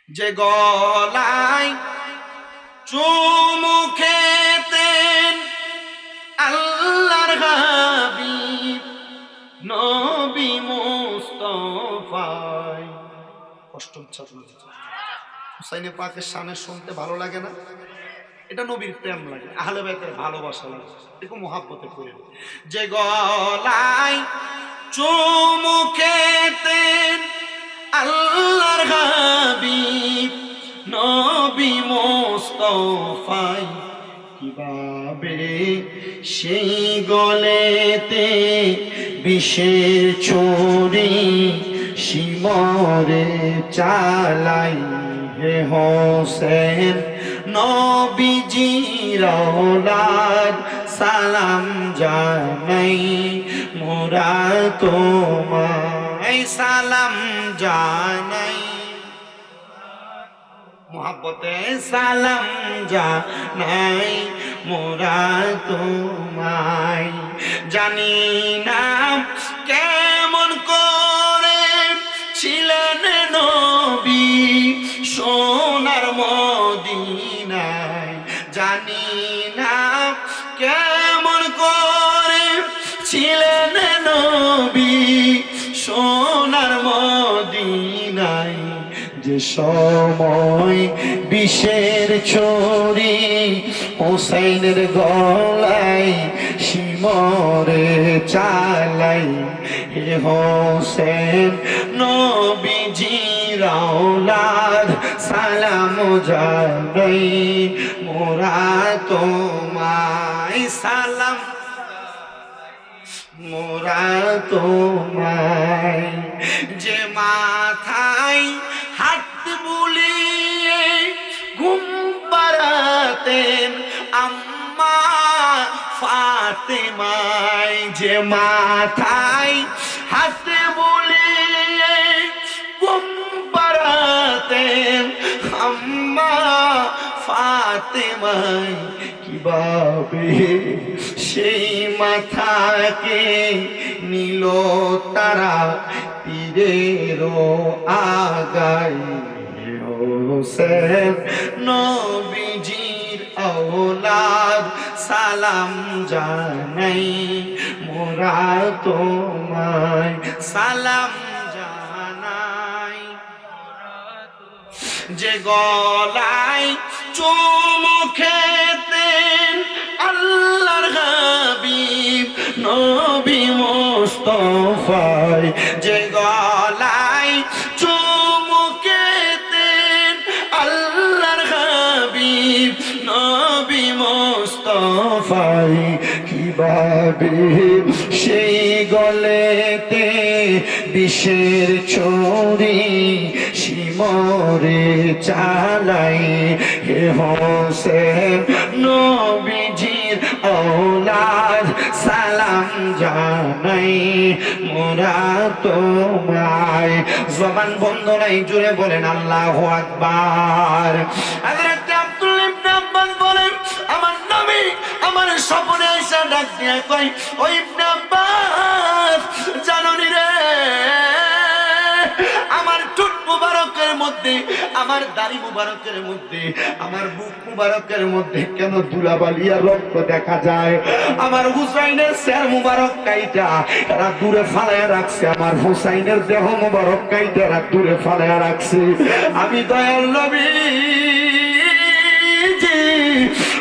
যে গলায় চুমু খেতেন আল্লাহর হাবিব নবী মুস্তাফায়। কষ্ট হচ্ছে আপনাদের? হুসাইনে পাকের শানে শুনতে ভালো লাগে না? এটা নবীর প্রেম লাগে, আহলে বাইতের ভালোবাসা লাগে, দেখো মোহাব্বতে করে। যে গলায় চুমু খেতেন আল্লাহর হাবিব নবী মুস্তাফায়, কিভাবে সেই গলেতে বিষের ছুরি শিমরে চালাই হে হোসেন নবীজির আওলাদ সালাম জানাই মোরা তোমায় সালাম জানাই, মোহাব্বতে সালাম জানাই মোরা তোমায়। জানি না কেমন করে ছিলেন নবী সোনার মদিনায়, জানি না কেমন করে ছিলেন নবী সোনার মদিনায়। যে সময় বিষের ছুরি হোসেনের গলায় শিমরে চালাই হে হোসেন নবীজির আওলাদ সালাম জানাই মোরা তোমায় সালাম মোরা তোমায়। যে মাথায় হাত বুলিয়ে ঘুম পাড়াতেন আম্মা ফাতেমায়, যে মাথায় হাত বুলিয়ে ঘুম পাড়াতেন আম্মা ফাতেমায়, কিভাবে সেই মাথাকে নিল তারা তীরের আগায় হোসেন নবীজির আওলাদ সালাম জানাই মোরা তোমায় সালাম জানাই। যে গলায় চুমু খেতেন আল্লাহর হাবিব নবী মুস্তাফায়, যে গলায় চুমু খেতেন আল্লাহর হাবিব নবী মুস্তাফায়, কিভাবে সেই গলেতে বিষের ছুরি শিমরে চালাই হে হোসেন নবীজির আওলাদ সালাম জানাই মোরা তোমায়। জবান বন্ধ নাই, জুড়ে বলেন আল্লাহু আকবার। হযরত আব্দুল্লাহ ইবনে আব্বাস বলেন আমার নবী আমার স্বপ্নে এসে ডাক দিয়ে কয় ও ইবনে আব্বাস জাননি রে আমার ঠোঁট মুবারকের মধ্যে আমার দাড়ি মুবারকের মধ্যে আমার বুক মুবারকের মধ্যে কেন ধুলাবালিয়া রক্ত দেখা যায়? আমার হুসাইনের চের মুবারক কাইটা এরা দূরে ফালাইয়া রাখছে, আমার হুসাইনের দেহ মুবারক কাইটা এরা দূরে ফালাইয়া রাখছে। আমি দয়াল নবী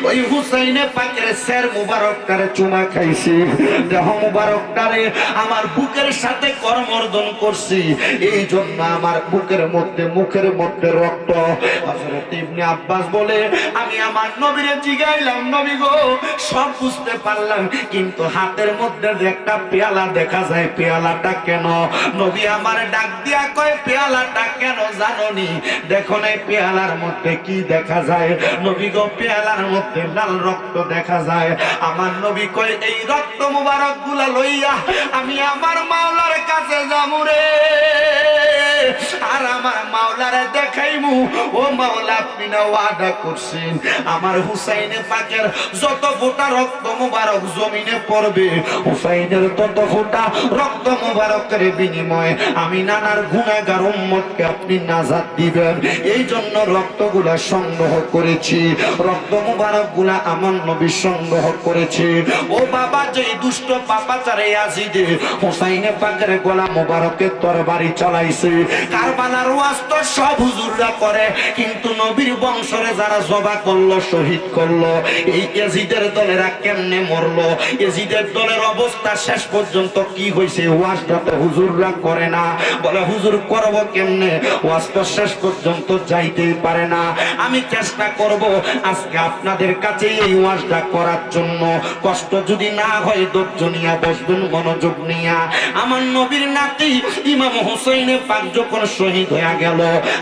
ওই হুসাইনে পাকের চের মুবারকটারে চুমা খাইছি, দেহ মুবারকটারে আমার বুকের সাথে করমর্দন করছি, এই জন্য আমার বুকের মধ্যে মুখের মধ্যে রক্ত। হযরত ইবনে আব্বাস বলে আমি আমার নবীরে জিগাইলাম নবী গো সব বুঝতে পারলাম, কিন্তু হাতের মধ্যে যে একটা পেয়ালা দেখা যায় পেয়ালাটা কেন? নবী আমার ডাক দিয়া কয় পেয়ালাটা কেন জানোনি? দেখো না পেয়ালার মধ্যে কি দেখা যায়? নবী গো পেয়ালার মধ্যে লাল রক্ত দেখা যায়। আমার নবী কয় এই রক্ত মুবারক গুলা লইয়া আমি আমার মাওলার কাছে যাবো রে। আর আমার মাওলারে দেখাইমু। ও মাওলা, আপনি না ওয়াদা করছেন আমার হুসাইনে পাকের যত ফোঁটা রক্ত মুবারক জমিনে পড়বে, হুসাইনের তত ফোঁটা রক্ত মুবারকের বিনিময়ে আমি নানার গুনাহগার উম্মতকে আপনি নাজাত দিবেন। এই জন্য রক্তগুলা সংগ্রহ করেছি, রক্ত মুবারক গুলা আমার নবী সংগ্রহ করেছে। ও বাবা, যে দুষ্ট পাপাচারে ইয়াজিদে হুসাইনে পাকের গলা মুবারকের তরবারি চালাইছে, কারবালার ওয়াজ তো সব হুজুররা করে, কিন্তু নবীর বংশরে যারা জবা করলো, শহীদ করলো, এই ইয়াজিদের দলেরা কেমনে মরলো, ইয়াজিদের দলের অবস্থা শেষ পর্যন্ত কি হয়েছে, ওয়াজটা তো হুজুররা করে না। বলে হুজুর করব কেমনে, ওয়াজ তো শেষ পর্যন্ত যাইতেই পারে না। আমি চেষ্টা করব আজকে আপনাদের কাছে এই ওয়াজটা করার জন্য। কষ্ট যদি না হয় ধৈর্য নিয়া বসবেন, মনোযোগ নিয়া। আমার নবীর নাতি ইমাম হুসাইনে পাক যখন শহীদ হয়ে গেল,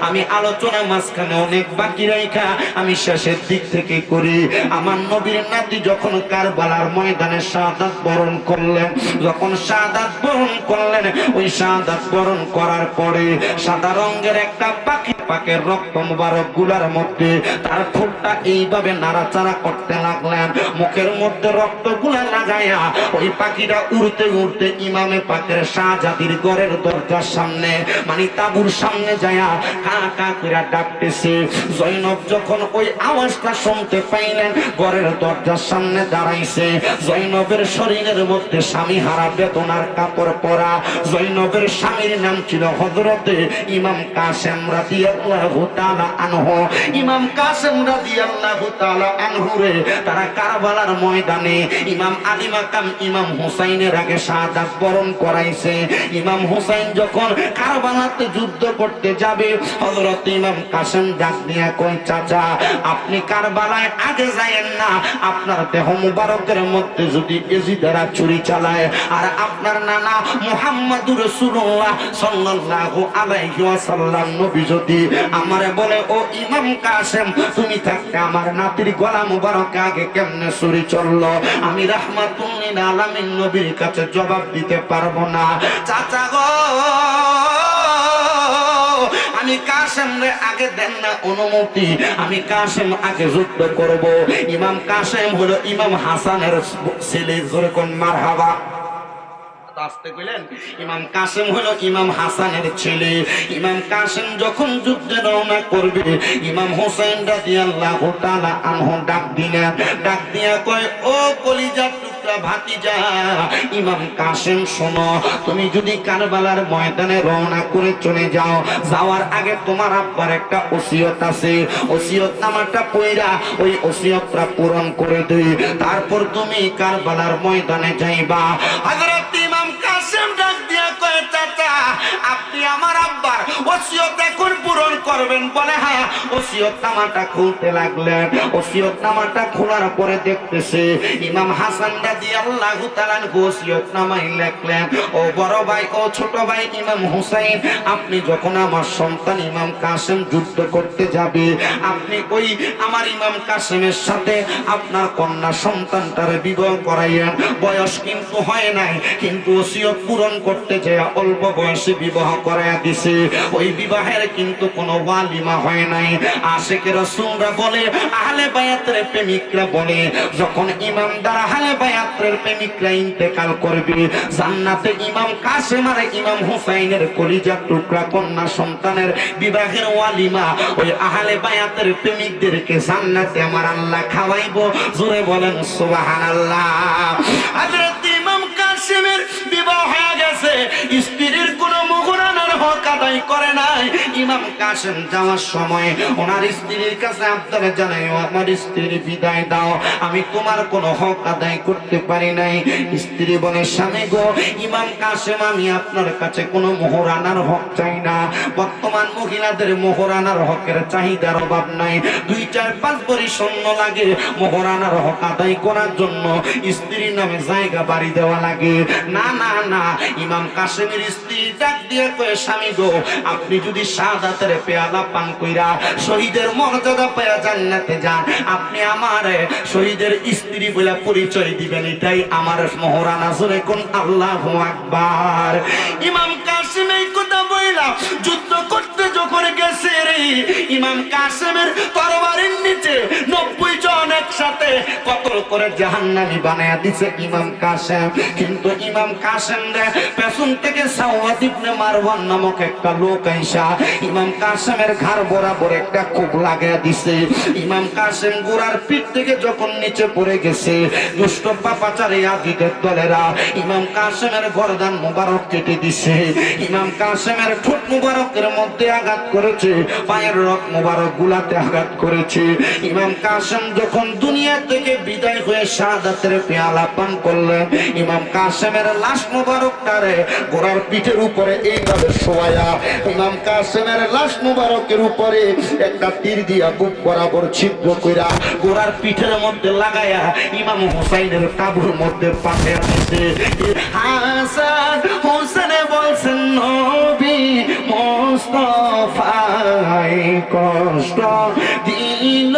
আমি আলোচনা মাঝখানে অনেক বাকি রাইখা আমি শেষের দিক থেকে করি। আমার নবীর নাতি যখন কারবালার ময়দানে শাহাদাত বরণ করলেন, যখন শাহাদাত বরণ করলেন, ওই শাহাদাত বরণ করার পরে সাদা রঙের একটা পাখি পাকের রক্ত মুবারক গুলার মধ্যে তার ঠোঁটটা এইভাবে নাড়াচাড়া করতে লাগলেন, মুখের মধ্যে রক্ত গুলা লাগাইয়া ওই পাখিটা উড়তে উড়তে ইমামে পাকের শাহজাদির ঘরের দরজার সামনে, মানে তাবুর সামনে যায়া কা কা করে ডাকতেছে। জয়নব যখন ওই আওয়াজটা শুনতে পাইলেন, ঘরের দরজার সামনে দাঁড়াইছে। জয়নবের শরীরের মধ্যে স্বামী হারা বেদনার কাপড় পরা। জয়নবের স্বামীর নাম ছিল হযরতে ইমাম কাসেম রাদিয়াল্লাহু তাআলা আনহু। ইমাম কাসেম রাদিয়াল্লাহু তাআলা আনহু রে তারা কারবালার ময়দানে ইমাম আলী মাকাম ইমাম হুসাইনের আগে শাহাদাত বরণ করাইছে। ইমাম হুসাইন যখন কারবালাতে যুদ্ধ করতে যাবে, হযরত ইমাম কাসেম ডাক দিয়া কই, চাচা আপনি কারবালায় আগে যায়েন না, আপনার দেহ মুবারকের মধ্যে যদি এজিদেরা ছুরি চালায়, আর আপনার নানা মুহাম্মদুর রাসূলুল্লাহ সাল্লাল্লাহু আলাইহি ওয়াসাল্লাম নবী যদি আমারে বলে, ও ইমাম কাসেম তুমি থাকতে আমার নাতির গলা মুবারক আগে কেমনে ছুরি চললো, আমি রাহমাতুল লিল আলামিন নবীর কাছে জবাব দিতে পারবো না। চাচা গো, আমি কাসেম রে আগে দেন না অনুমতি, আমি কাসেম আগে যুদ্ধ করব। ইমাম কাসেম হলো ইমাম হাসানের ছেলে, জোরে কোন মারহাবা। আসতে কইলেন, ইমাম কাসেম হলো ইমাম হাসানের ছেলে। ইমাম কাসেম যখন যুদ্ধে রওনা করবে, ইমাম হুসাইন রাদিয়াল্লাহু তাআলা আনহু ডাক দিলেন, ডাক দিয়া কয়, ও কলিজার টুকরা ভাতিজা ইমাম কাসেম, শোনো, তুমি যদি কারবালার ময়দানে রওনা করে চলে যাও, যাওয়ার আগে তোমার আব্বার একটা ওসিয়ত আছে, ওসিয়তনামাটা পড়া ওই ওসিয়তটা পূরণ করে দেই, তারপর তুমি কারবালার ময়দানে যাইবা। হযরত ইমাম কাসেম ডাক দিয়া কয়, চাচা আপনি আমার আব্বার ওসিয়ত এখন পূরণ করবেন? বলে হ্যাঁ। ওসিয়তনামাটা খুলতে লাগলেন। ওসিয়তনামাটা খোলার পরে দেখতেছে ইমাম হাসান রাদিয়াল্লাহু তাআলা ওসিয়তনামায় লিখলেন, ও বড় ভাই, ও ছোট ভাই ইমাম হুসাইন, আপনি যখন আমার সন্তান ইমাম কাসেম যুদ্ধ করতে যাবে, আপনি ওই আমার ইমাম কাসেমের সাথে আপনার কন্যা সন্তানটার বিবাহ করাইয়েন। বয়স কিন্তু হয় নাই, কিন্তু ওসিয়ত পূরণ করতে যায় অল্প বয়সে বিবাহ করাইয়া দিছে। ওই বিবাহের কিন্তু কোনো ওয়ালিমা হয় নাই। আশিকে রাসূলরা বলে, আহলে বায়াতের প্রেমিকরা বলে, যখন ইমামদার আহলে বায়াতের প্রেমিকরা ইন্তেকাল করবে, জান্নাতে ইমাম কাসেম আর ইমাম হুসাইনের কলিজার টুকরা কন্যা সন্তানের বিবাহের ওয়ালিমা ওই আহলে বায়াতের প্রেমিকদেরকে জান্নাতে আমার আল্লাহ খাওয়াইবো। জোরে বলেন সুবহানাল্লাহ। হযরত ইমাম কাসেমের বিবাহ হয়ে গেছে, স্ত্রীর কোনো মুগুরানার হক আদায় করে নাই। ইমাম কাসেম যাওয়ার সময় ওনার স্ত্রীর কাছে আবদার জানাই, আমার স্ত্রীর বিদায় দাও, আমি তোমার কোনো হক আদায় করতে পারি নাই। স্ত্রী বলে, স্বামী গো, ইমাম কাসেম আমি আপনার কাছে কোনো মোহরানার হক চাই না। বর্তমান মহিলাদের মোহরানার হকের চাহিদার অভাব নাই, 2-4-5 ভরি স্বর্ণ লাগে মোহরানার হক আদায় করার জন্য, স্ত্রীর নামে জায়গা বাড়ি দেওয়া লাগে। না না না, ইমাম কাসেমের স্ত্রী ডাক দিয়ে কয়ে, স্বামী গো, আপনি যদি শাহাদাতের পেয়ালা পান কইরা শহীদের মর্যাদা পেয়ে জান্নাতে যান, আপনি আমার শহীদের স্ত্রী বলে পরিচয় দিবেন, এটাই আমার মহরানা। জোরে কোন আল্লাহু আকবার। ইমাম কাসিম এই কথা বইলা যুদ্ধ করতে যখন গেছে রে, ইমাম কাসিমের তরবারির নিচে 90 জন একসাথে কতল করে জাহান্নামী বানায়া দিছে ইমাম কাসিম। কিন্তু ইমাম কাসিম রে পেছন থেকে সাওয়াদ ইবনে মারওয়ান নামক একটা লোক আইসা ইমাম কাসিমের ঘাড় বরাবর একটা কোপ লাগায়া দিছে। ইমাম কাসিম গোড়ার পিঠ থেকে যখন নিচে পড়ে গেছে, দুষ্ট পাপাচারী আদিদের দলেরা ইমাম কাসিমের গর্দান মুবারক কেটে দিছে। ইমাম কাসিমের ঠোঁট মুবারকের মধ্যে আঘাত করেছে, পায়ের রক মুবারক গুলাতে আঘাত করেছে। ইমাম কাসিম যখন দুনিয়া থেকে বিদায় হয়ে শাহাদাতের পেয়ালা পান করলেন, ইমাম কাসিমের লাশ মুবারকটারে ঘোড়ার পিঠের উপরে এইভাবে শোয়ায়া ইমাম কাসিমের লাশ মুবারকের উপরে একটা তীর দিয়া বুক বরাবর ছিদ্র কইরা ঘোড়ার পিঠের মধ্যে লাগায়া ইমাম হুসাইনের কাবুর মধ্যে পাঠিয়ে দিয়েছে। হাসান হোসেনে বলছেন নবী মুস্তাফায় কষ্ট দিল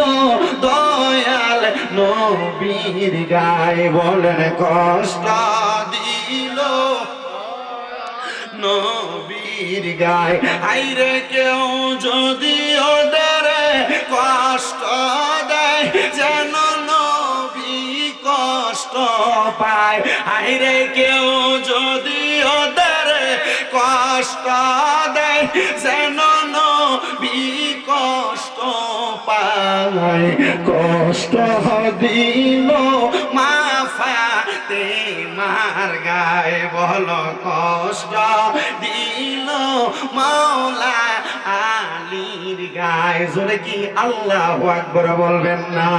দয়াল নবীর গায়ে, বলেন কষ্ট দিল নবীর গায়ে। আইরে কেউ যদি ওদের কষ্ট দেয় যেন নবী কষ্ট পায়। আইরে কেউ যদি ওদের কষ্ট দেয় যেন নবী কষ্ট পায়। কষ্ট দিল মা ফাতেমার গায়ে, বলো কষ্ট দিল মাওলা আলীর গায়ে। জোরে কি আল্লাহু আকবার বলবেন না?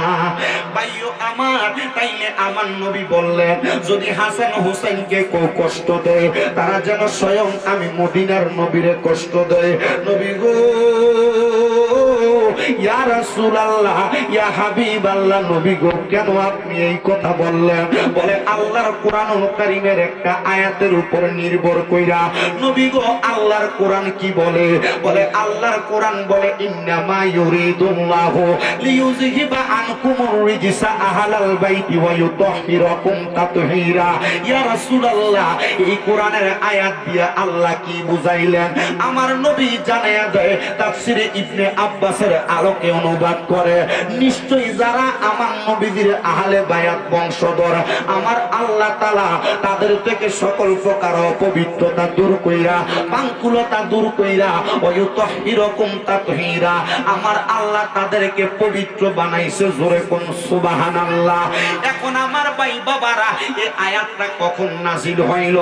ভাইও আমার, তাইলে আমার নবী বললেন যদি হাসান হোসেনকে কেউ কষ্ট দেয় তারা যেন স্বয়ং আমি মদিনার নবীরে কষ্ট দেয়। নবী গো, ইয়া রাসূলুল্লাহ, ইয়া হাবিবাল্লাহ, নবী গো কেন আপনি এই কথা বললেন? বলে আল্লাহর কোরআনুল কারীমের একটা আয়াতের উপর নির্ভর কইরা। নবী গো, আল্লাহর কোরআন কি বলে? বলে আল্লাহর কোরআন বলে ইন্নামা ইউরিদুল্লাহু লিইউযহিবা আনকুমুর রিজসা আহলাল বাইতি ওয়া ইউতাহহিরাকুম তাতহীরা। ইয়া রাসূলুল্লাহ, এই কোরআনের আয়াত দিয়া আল্লাহ কি বুঝাইলেন? আমার নবী জানায়া দেয়, তাফসিরে ইবনে আব্বাসের আলোকে অনুবাদ করে, নিশ্চয়ই যারা আমার নবীদের আহলে বায়াত বংশধর, আমার আল্লাহ তাআলা তাদের থেকে সকল প্রকার অপবিত্রতা দূর কইরা, পাঙ্কুলতা দূর কইরা, ওয়ায়ুতাহহিরাকুম তাতহীরা, আমার আল্লাহ তাদেরকে পবিত্র বানাইছে। জোরে কোন সুবহানাল্লাহ। এখন আমার ভাই বাবারা, এই আয়াতটা কখন নাজিল হইল?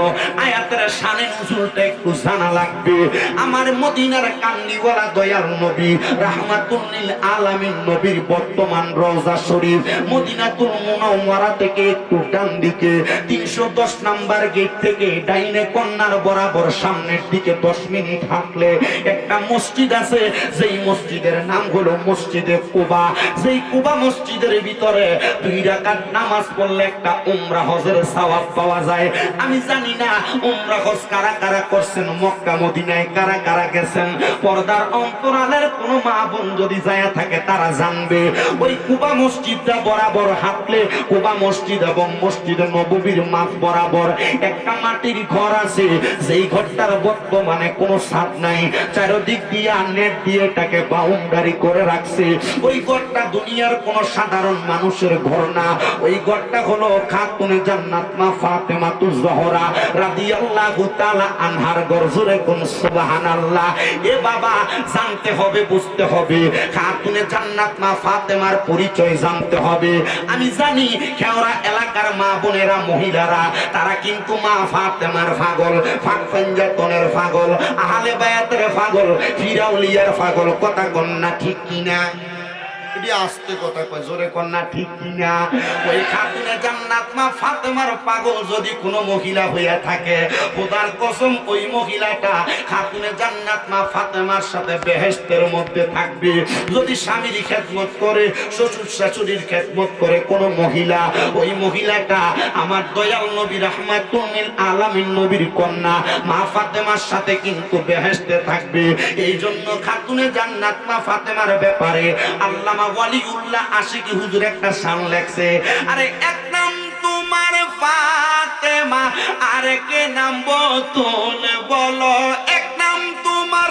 আয়াতের শানে নুজুলটা একটু জানা লাগবে। আমার মদিনার কান্দিওয়ালা দয়ার নবী রাহমাতুল লিল আলামিন নবীর বর্তমান রওজা শরীফ মদিনাতুল মুনাওয়ারা থেকে একটু ডান দিকে 310 নাম্বার গেট থেকে ডাইনে কর্নার বরাবর সামনের দিকে 10 মিনিট হাঁটলে একটা মসজিদ আছে, যেই মসজিদের নাম হলো মসজিদে কুবা। যেই কুবা মসজিদের ভিতরে 2 রাকাত নামাজ পড়লে একটা উমরা হজের সওয়াব পাওয়া যায়। আমি জানি না উমরা হজ কারা কারা করছেন, মক্কা মদিনায় কারা কারা গেছেন। পর্দার অন্তরালের কোন মা বোন যদি যায় থাকে তারা জানবে, ওই কুবা মসজিদটা বরাবর হাঁটলে কুবা মসজিদ এবং মসজিদে নববীর মাঝ বরাবর একটা মাটির ঘর আছে, যেই ঘরটার বর্তমানে কোনো ছাদ নাই, চারদিক দিয়ে নেট দিয়ে এটাকে বাউন্ডারি করে রাখছে। ওই ঘরটা দুনিয়ার কোনো সাধারণ মানুষের ঘর না, ওই ঘরটা হলো খাতুনে জান্নাত মা ফাতেমাতুজ জোহরা রাদিয়াল্লাহু তাআলা আনহার ঘর। জোরে কোন সুবহানাল্লাহ। এ বাবা, জানতে হবে, বুঝতে হবে, খাতুনে জান্নাত মা ফাতেমার পরিচয় জানতে হবে। আমি জানি খেওড়া এলাকার মা বোনেরা, মহিলারা, তারা কিন্তু মা ফাতেমার পাগল, ফাঁক ফাঞ্জাতনের পাগল, আহলে বায়াতের পাগল, ফিরাউলিয়ার পাগল। কথা কন না ঠিক কিনা? এটি আস্তে কথা কয়, জোরে কন্যা ঠিক কিনা? ওই খাতুনে জান্নাত মা ফাতেমার পাগল যদি কোনো মহিলা হইয়া থাকে, খোদার কসম ওই মহিলাটা খাতুনে জান্নাত মা ফাতেমার সাথে বেহেশতের মধ্যে থাকবে। যদি স্বামীর খেদমত করে, শ্বশুর শাশুড়ির খেদমত করে কোন মহিলা, ওই মহিলাটা আমার দয়াল নবী রাহমাতুল লিল আলামিন নবীর কন্যা মা ফাতেমার সাথে কিন্তু বেহেশতে থাকবে। এই জন্য খাতুনে জান্নাত মা ফাতেমার ব্যাপারে আল্লামা ওয়ালিউল্লাহ আশিকি হুজুর একটা শান লেখছে। আরে এক নাম তোমার ফাতেমা, আরেকে নাম বতুল, বলো এক নাম তোমার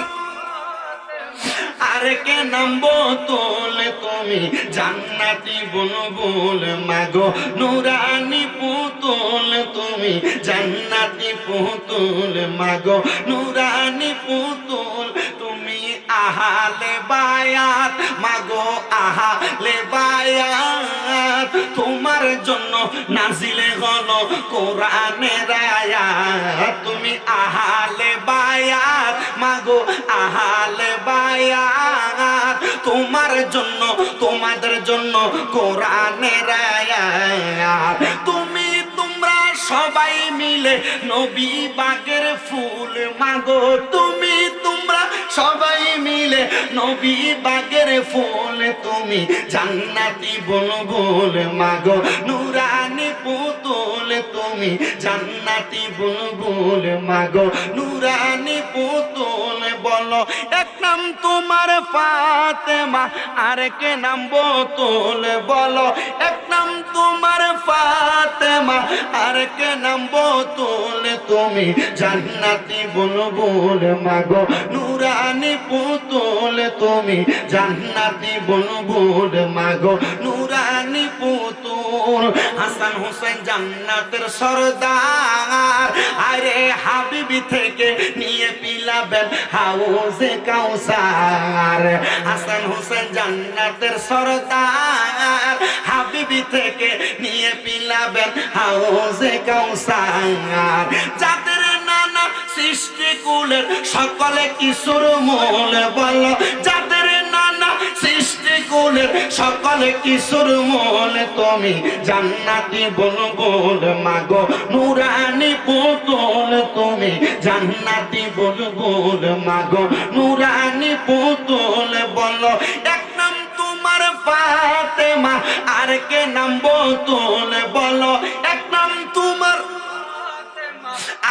আরেকে নাম বতুল, তুমি জান্নাতি বুলবুল মাগো নুরানি পুতুল, তুমি জান্নাতি পুতুল মাগো নুরানি পুতুল, তুমি আহালে বায়াত মাগো আহালে বায়াত, তোমার জন্য নাজিলে হলো কোরআনের আয়াত, তুমি আহালে বায়াত মাগো আহালে বায়াত, তোমার জন্য তোমাদের জন্য কোরআনের আয়াত, তুমি তোমরা সবাই মিলে নবী বাগের ফুল মাগো, তুমি তোমরা সবাই মিলে নবী বাগের ফুল, তুমি জান্নাতি বুলবুল মাগো নুরানি পুতুল, তুমি জান্নাতি বুলবুল মাগো নুরানি পুতুল, বলো এক নাম তোমার ফাতেমা, আরেকে নাম বতুল, বলো এক নাম তোমার ফাতেমা, আরেকে নাম বতুল, তুমি জান্নাতি বুলবুল মাগো নুরানি পুতুল, তুমি জান্নাতি বুলবুল মাগো নুরানি পুতুল। হাসান হোসেন জান্নাতের সরদার, আরে হাবিবি থেকে নিয়ে পিলাবেন হাউজে কাউসার, হাসান হোসেন জান্নাতের সরদার, হাবিবি থেকে নিয়ে পিলাবেন হাউজে কাউসার, যাদের নানা সৃষ্টি কুলের সকলে কিশোর মূল, বলো যাদের নানা সৃষ্টি কুলের সকলে কিশোর মূল, তুমি জান্নাতি বুলবুল মাগো নুরানি পুতুল, তুমি জান্নাতি বুলবুল মাগো নুরানি পুতুল, বলো এক নাম তোমার ফাতেমা, আরেকে নাম বতুল, বলো এক নাম তোমার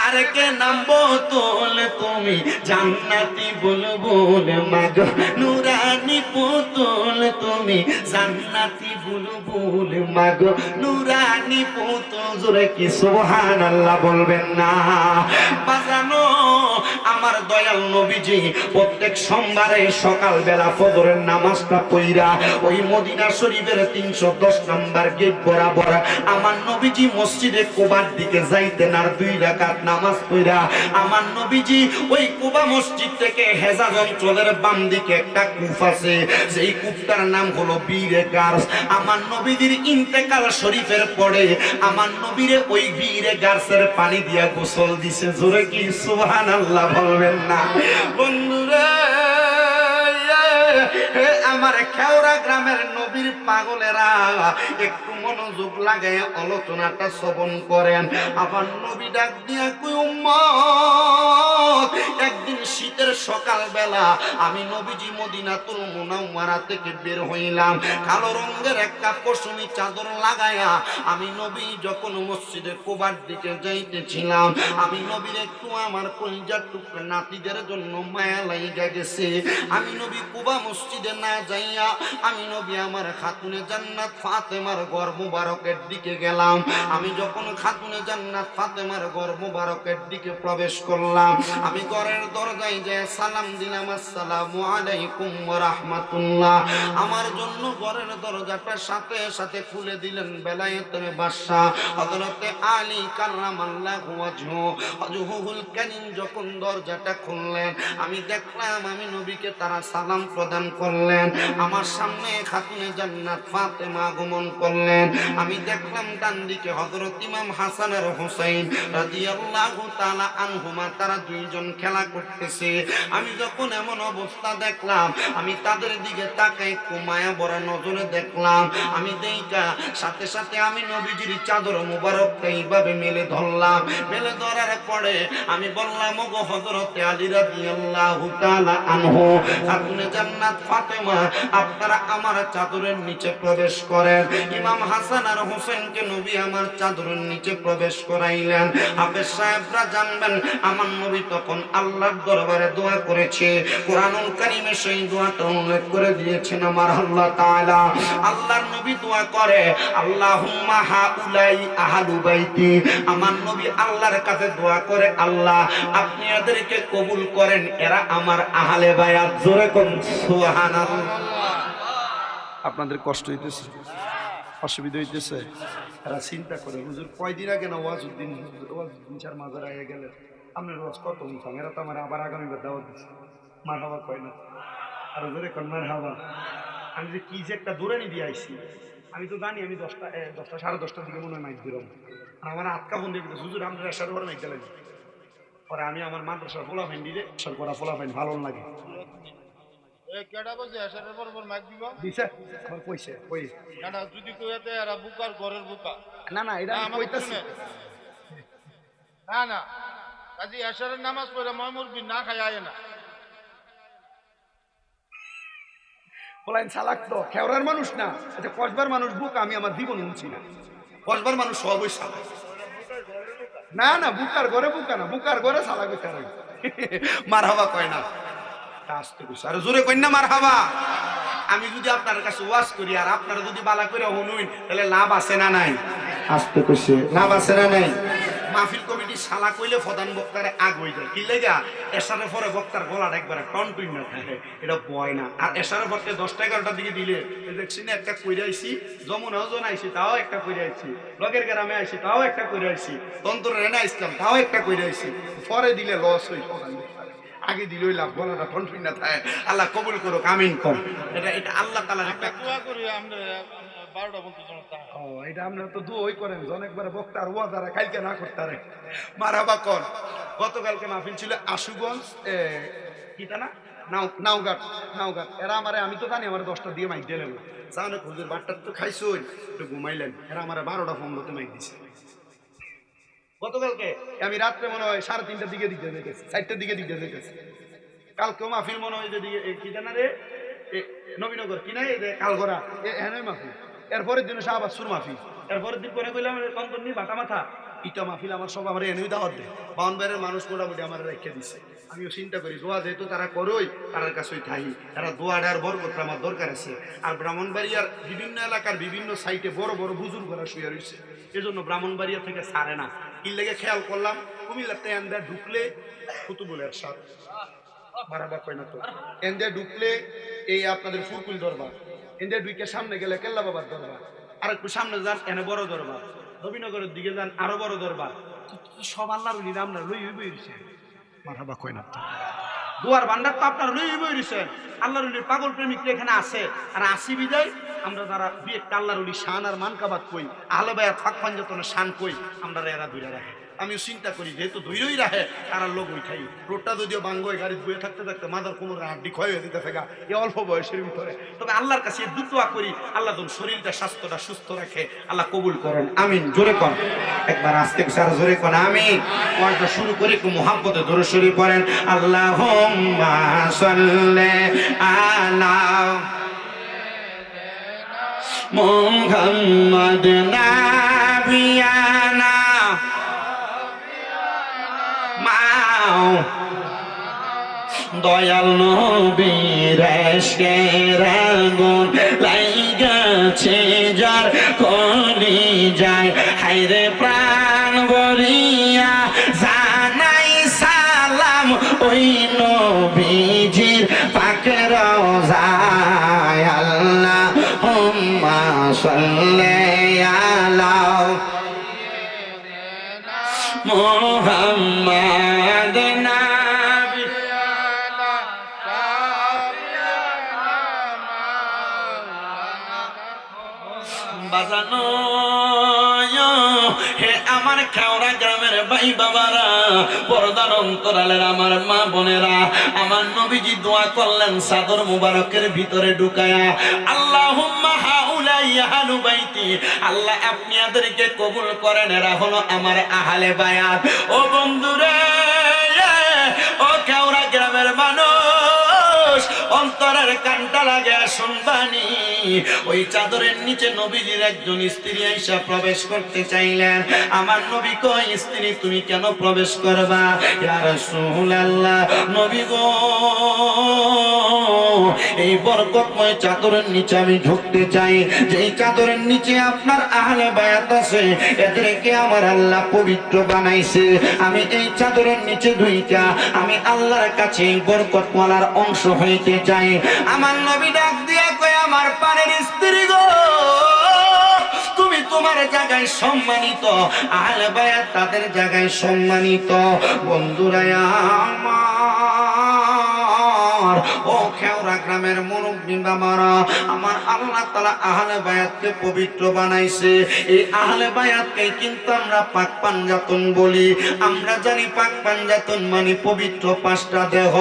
আরেকে নাম বতুল, তুমি জান্নাতি বুলবুল মাগো নুরানি পুতুল, তুমি জান্নাতি বুলবুল মাগো নুরানি পুতুল, জোরে কি সুবহানাল্লাহ বলবেন না? বাজানো আমার দয়াল নবীজি প্রত্যেক সোমবারে সকালবেলা ফজরের নামাজটা পড়া ওই মদিনা শরীফের 310 নম্বর গেট বরাবর আমার নবীজি মসজিদে কুবার দিকে যাইতেন, আর 2 রাকাত নামাজ পড়া আমার নবীজি ওই কুবা মসজিদ থেকে হেজাজ অঞ্চলের বাম দিকে একটা কূপ আছে, সেই কূপটার নাম হলো বীরে গার্স। আমার নবীজির ইন্তেকাল শরীফের পরে আমার নবীরে ওই বীরে গার্সের পানি দিয়া গোসল দিছে, জোরে কি সুবহানাল্লাহ বলবেন না? বন্ধুরা আমার খেওরা গ্রামের নবীর পাগলেরা একটু মনোযোগ লাগায় আলোচনাটা শ্রবণ করেন। আমার নবী ডাক দিয়া কই উম্মত, একদিন শীতের সকাল বেলা আমি নবীজি মদিনাতুল মুনাওয়ারা থেকে বের হইলাম, কালো রঙের একটা পশমি চাদর লাগায়া আমি নবী যখন মসজিদে কুবার দিকে যাইতেছিলাম, আমি নবীর একটু আমার কলিজার টুকরা নাতিদের জন্য মায়া লাইগা গেছে। আমি নবী কুবা মসজিদে না যাইয়া আমি নবী আমার খাতুনে জান্নাত ফাতেমার ঘর মুবারকের দিকে গেলাম। আমি যখন খাতুনে জান্নাত ফাতেমার ঘর মুবারকের দিকে প্রবেশ করলাম, আমি ঘরের দরজায় যে সালাম দিলাম, আসসালামু আলাইকুম ওয়া রাহমাতুল্লাহ। আমার জন্য ঘরের দরজাটা সাথে সাথে খুলে দিলেন বেলায়েতের বাদশা হযরতে আলী কাররামাল্লাহু ওয়াজহুল কারীম। যখন দরজাটা খুললেন আমি দেখলাম আমি নবীকে তারা সালাম প্রদান করলেন। করলেন, আমার সামনে খাতুনে জান্নাত ফাতেমা আগমন করলেন। আমি দেখলাম ডান দিকে হযরত ইমাম হাসান আর হুসাইন রাদিয়াল্লাহু তাআলা আনহুমা, তারা দুইজন খেলা করতেছে। আমি যখন এমন অবস্থা দেখলাম, আমি তাদের দিকে তাকাই একটু মায়া ভরা নজরে দেখলাম। আমি দেইকা সাথে সাথে আমি নবীজির চাদর মুবারকটা এইভাবে মেলে ধরলাম। মেলে ধরার পরে আমি বললাম, ওগো হযরতে আলী রাদিয়াল্লাহু তাআলা আনহু, খাতুনে জান্নাত ফাতেমা, আপনারা আমার চাদরের নিচে প্রবেশ করেন। ইমাম হাসান আর হোসেনকে নবী আমার চাদরের নিচে প্রবেশ করাইলেন। হাফেজ সাহেবরা জানবেন, আমার নবী তখন আল্লাহর দরবারে দোয়া করেছে। কোরআনুল কারীমে সেই দোয়াটা উল্লেখ করে দিয়েছেন আমার আল্লাহ তাআলা। আল্লাহর নবী দোয়া করে, আল্লাহুম্মা হাউলাই আহলু বাইতি। আমার নবী আল্লাহর কাছে দোয়া করে, আল্লাহ আপনি এদেরকে কবুল করেন, এরা আমার আহলে বায়াত। জোরে কোন সুবহানাল্লাহ। আপনাদের কষ্ট হইতেছে, অসুবিধা হইতেছে? এরা চিন্তা করে, হুজুর কয়দিন আগে না ওয়াজউদ্দিন স্যার মাজারে আইয়া গেলেন, আপনার রোজ কত উঠাম, এরা তো আমার আবার আগামীবার দাওয়াত দিচ্ছে। মার হাবা কয় না, আর জোরে কোন মার হাবা। আমি যে কি যে একটা দূরে নিয়ে দিয়ে আইসি, আমি তো জানি আমি 10টা 10:30 দিকে মনে হয় মাইক দিলাম। আর আমার আটকা ফোন দিয়ে হুজুর আপনার এসার পরে মাইক দিলেন। পরে আমি আমার মাদ্রাসার ফোলা ফাইন দিয়ে সর করা ফোলা ফাইন ভালো লাগে না না এটা না না কাজী এশারের নামাজ পড়ে ময়মুরবি না খায় আয় না। বলেন চালাক তো, খেওরার মানুষ না, আচ্ছা কসবার মানুষ বুক, আমি আমার জীবন উনছি না। কসবার মানুষ সবই চালাক। না না বুকার ঘরে বুকা না, বুকার ঘরে চালাক হইতে হবে। মার হাবা কয় না, আসতে কইছে আর জোরে কই না মার হাবা। আমি যদি আপনার কাছে ওয়াজ করি আর আপনারা যদি বালা করে শুনুন, তাহলে লাভ আছে না নাই? আসতে কইছে লাভ আছে না নাই? মাহফিল কমিটি শালা কইলে প্রধান বক্তারে আগ হয়ে যায়, কি লেগা এসারের পরে বক্তার গলাটা একবারে টন টুন না থাকে, এটা বয় না। আর এসারের পরে 10টা-11টার দিকে দিলে দেখছি না একটা কইরা আইছি, যমুনাও জন আইছি তাও একটা কইরা আইছি, লগের গ্রামে আইছি তাও একটা কইরা আইছি, তন্ত্র রেনা ইসলাম তাও একটা কইরা আইছি। পরে দিলে লস হই, আগে দিলই লাভ, গলাটা টন টুন না থাকে। আল্লাহ কবুল করুক, আমিন কর। এটা আল্লাহ তাআলার একটা দোয়া করি আমরা 12টা বলতে জন। ও এটা আপনারা তো দুই করেন, জন একবারে বক্তার ওয়াজারা কালকে না করতারে মারহাবা কর। গতকালকে মাহফিল ছিল আশুগঞ্জ, কিটা না নাওঘাট। এরা আমারে, আমি তো জানি আমার 10টা দিয়ে মাইক দিলেন, সামনে হুজুর বাট্টা তো খাইছই, একটু ঘুমাইলেন। এরা আমার 12টা-15তে মাইক দিছে। গতকালকে আমি রাত্রে মনে হয় 3:30টার দিকে দিতে যেতেছি, 4টার দিকে দিতে যেতেছি। কালকেও মাহফিল মনে হয় যে কিটা না রে নবীনগর, কি নাই কালগড়া, হ্যাঁ মাহফিল। এরপরের দিন শাহবাজপুর মাহফিল, এরপরের দিন পরে কইলাম কন্তনি বাটা মাথা ইটা মাহফিল। আমার সব আমার এনেই দাওয়াত দেয়, বাউন্ডারের মানুষ মোটামুটি আমার রেখে দিচ্ছে। আমিও চিন্তা করি দোয়া যেহেতু তারা করোই, তার কাছেই থাকি, তারা দোয়াটার বরকত আমার দরকার আছে। আর ব্রাহ্মণবাড়িয়ার বিভিন্ন এলাকার বিভিন্ন সাইটে বড় বড় বুজুর্গরা শুয়ে রয়েছে, এজন্য ব্রাহ্মণবাড়িয়া থেকে ছাড়ে না। কি লেগে খেয়াল করলাম, কুমিল্লাতে এন্দা ঢুকলে কুতুবুলের সাথ মারাবা কয় না তো, এন্দে ঢুকলে এই আপনাদের ফুরকুল দরবার, এন্দে ঢুকে সামনে গেলে কেল্লা বাবার দরবার, আর একটু সামনে যান এনে বড় দরবার, নবীনগরের দিকে যান আরো বড় দরবার। সব আল্লাহর উনি আপনার লই বইছে, মারাবা কয় না তো। দুয়ার ভান্ডার তো আপনার লই বইছেন, আল্লাহর উলির পাগল প্রেমিক এখানে আছে। আর আসি বিদায় আমরা যারা দুই একটা আল্লাহর উলি শান আর মানকাবাদ কই, আহলে বায়াত ফাঁক পাঞ্জাতনের শান কই, আমরা এরা দুইরা রাখে। আমিও চিন্তা করি যেহেতু ধৈর্যই রাখে, তারা লোক উঠাই রোডটা যদিও বাঙ্গয় গাড়ি বয়ে থাকতে থাকতে মাদার কোমরের হাড্ডি ক্ষয় হয়ে যেতে থাকা এই অল্প বয়সের ভিতরে। তবে আল্লাহর কাছে দুটোয়া করি, আল্লাহ যখন শরীরটা স্বাস্থ্যটা সুস্থ রাখে, আল্লাহ কবুল করেন, আমিন। জোরে কর একবার, আজকে সারা জোরে কর আমিন। ওয়াজটা শুরু করে একটু মুহাব্বতে দরুদ শরীফ পড়েন। আল্লাহুম্মা সাল্লি আলা মুহাম্মাদ নাবিয়ানা দয়াল নবীর এশকের আগুন লাইগাছে যার কলি যায়, হায়রে প্রাণ ভরিয়া জানাই সালাম ওই নবীজির পাক রওজায়। আল্লাহুম্মা সাল্লি আলা মুহাম্মাদ বাজানো হে আমার খেওড়া গ্রামের ভাই বাবারা, পর্দার অন্তরালের আমার মা বোনেরা, আমার নবীজি দোয়া করলেন চাদর মুবারকের ভিতরে ঢুকায়া, আল্লাহুম্মা হাউলাই আহলু বাইতি, আল্লাহ আপনি এদেরকে কবুল করেন, এরা হলো আমার আহলে বায়াত। ও বন্ধুরে, ও খেওড়া গ্রামের মানুষ, অন্তরের কানটা লাগে শুনবানি। ওই চাদরের নিচে নবীজির একজন স্ত্রী আইসা প্রবেশ করতে চাইলেন। আমার নবী কই, স্ত্রী তুমি কেন প্রবেশ করবা? ইয়া রাসূলুল্লাহ, নবী গো, এই বরকতময় চাদরের নিচে আমি ঢুকতে চাই, যেই চাদরের নিচে আপনার আহলে বায়াত আছে, এদেরকে আমার আল্লাহ পবিত্র বানাইছে। আমি এই চাদরের নিচে ঢুইকা আমি আল্লাহর কাছে এই বরকতওয়ালার অংশ হইতে চাই। আমার নবী ডাক দিয়া কয়, আমার পানের স্ত্রী গো, তুমি তোমার জায়গায় সম্মানিত, আহলে বায়াত তাদের জায়গায় সম্মানিত। বন্ধুরা আমার, ও খেওড়া গ্রামের মুরব্বি বাবারা, আমার আল্লাহ তাআলা আহলে বায়াতকে পবিত্র বানাইছে। এই আহলে বায়াতকে কিন্তু আমরা পাক পাঞ্জাতন বলি। আমরা জানি পাক পাঞ্জাতন মানে পবিত্র পাঁচটা দেহ।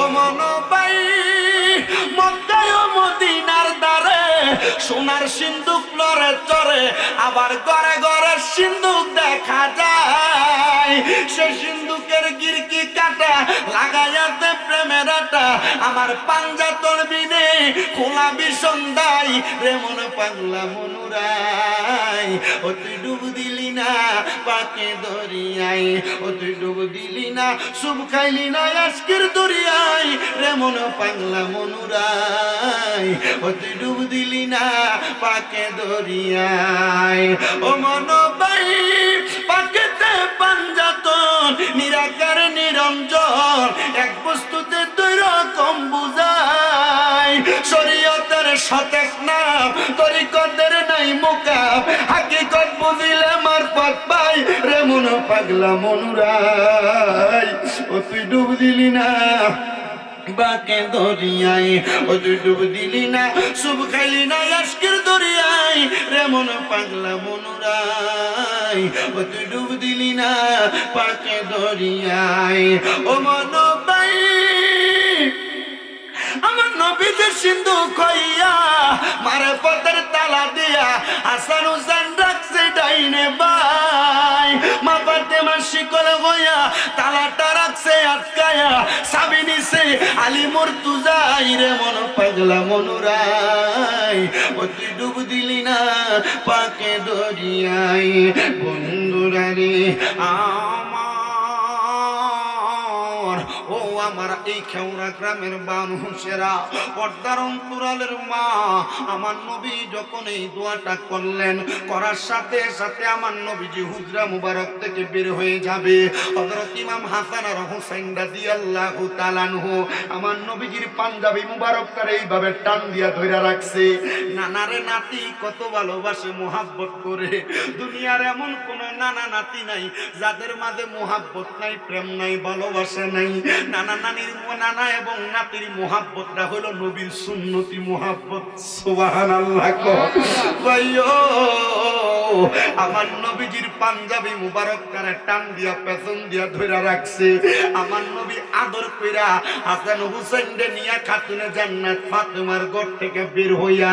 ও মনোবাই, মক্কায় ও মদিনার দ্বারে সোনার সিন্দুক লড়ে চড়ে, আবার ঘরে ঘরে সিন্দুক দেখা যায়। সে সিন্দুকের গিরকি কাটা লাগাইয়াতে প্রেমের আটা, আমার পাঞ্জাতন বিনে খোলা বিসন্দাই রে মন পাগলা মনুরাই। ও তুই ডুব দিলি না পাকে দরিয়াই, ও তুই ডুব দিলি না সুব খাইলি না আজকের দরিয়াই রে মন পাগলা মনুরাই। ও তুই ডুব দিলি না পাকে দরিয়াই। ও মন ভাই, পাকেতে পাঞ্জাতন নিরাকার নিরঞ্জন, এক বস্তুতে দুই রকম বুঝায়। শরীয়তের সতেক নাম, তরিকতের নাই মুকাম, হাকিকত বুঝিলে মারফত পাই রে মন পাগলা মনুরাই। ও তুই ডুব দিলি না বাকে দরিয়াই, ও তুই ডুব দিলি না সুব খাইলি না আজকের দরিয়াই রে মন পাগলা মনুরাই। ও তুই ডুব দিলি না পাকে দরিয়াই। ও মন ভাই, আমার নবীজি সিন্ধু কইয়া মারে পথের তালা দিয়া হাসান হুসেন রাখছে ডাইনে বাই। মা ফাতেমা শিকল হইয়া তালাটা রাখছে আটকায়া, চাবি নিছে আলী মুর্তুজাই রে মন পাগলা মনুরাই। ও তুই ডুব দিলি না পাকে দরিয়াই। বন্ধুরা রে আমার, ও আমার এই খেওড়া গ্রামের মানুষেরা, পর্দার অন্তরালের মা, আমার নবী যখন এই দোয়াটা করলেন, করার সাথে সাথে আমার নবীজি হুজরা মুবারক থেকে বের হয়ে যাবে। হযরত ইমাম হাসান আর হুসাইন রাদিয়াল্লাহু তাআলা আনহু আমার নবীজির পাঞ্জাবি মুবারকটারে এইভাবে টান দিয়া ধইরা রাখছে। নানারে নাতি কত ভালোবাসে, মোহাব্বত করে। দুনিয়ার এমন কোন নানা নাতি নাই যাদের মাঝে মোহাব্বত নাই, প্রেম নাই, ভালোবাসা নাই। নানা নানির নানা এবং নাতির মোহাব্বতটা হলো নবীর সুন্নতি মোহাব্বত। সুবহানাল্লাহ ভাইও, আমার নবীজির পাঞ্জাবি মুবারকটারে টান দিয়া পেছন দিয়া ধইরা রাখছে। আমার নবী আদর কইরা হাসান হুসাইনকে নিয়া খাতুনে জান্নাত ফাতেমার ঘর থেকে বের হইয়া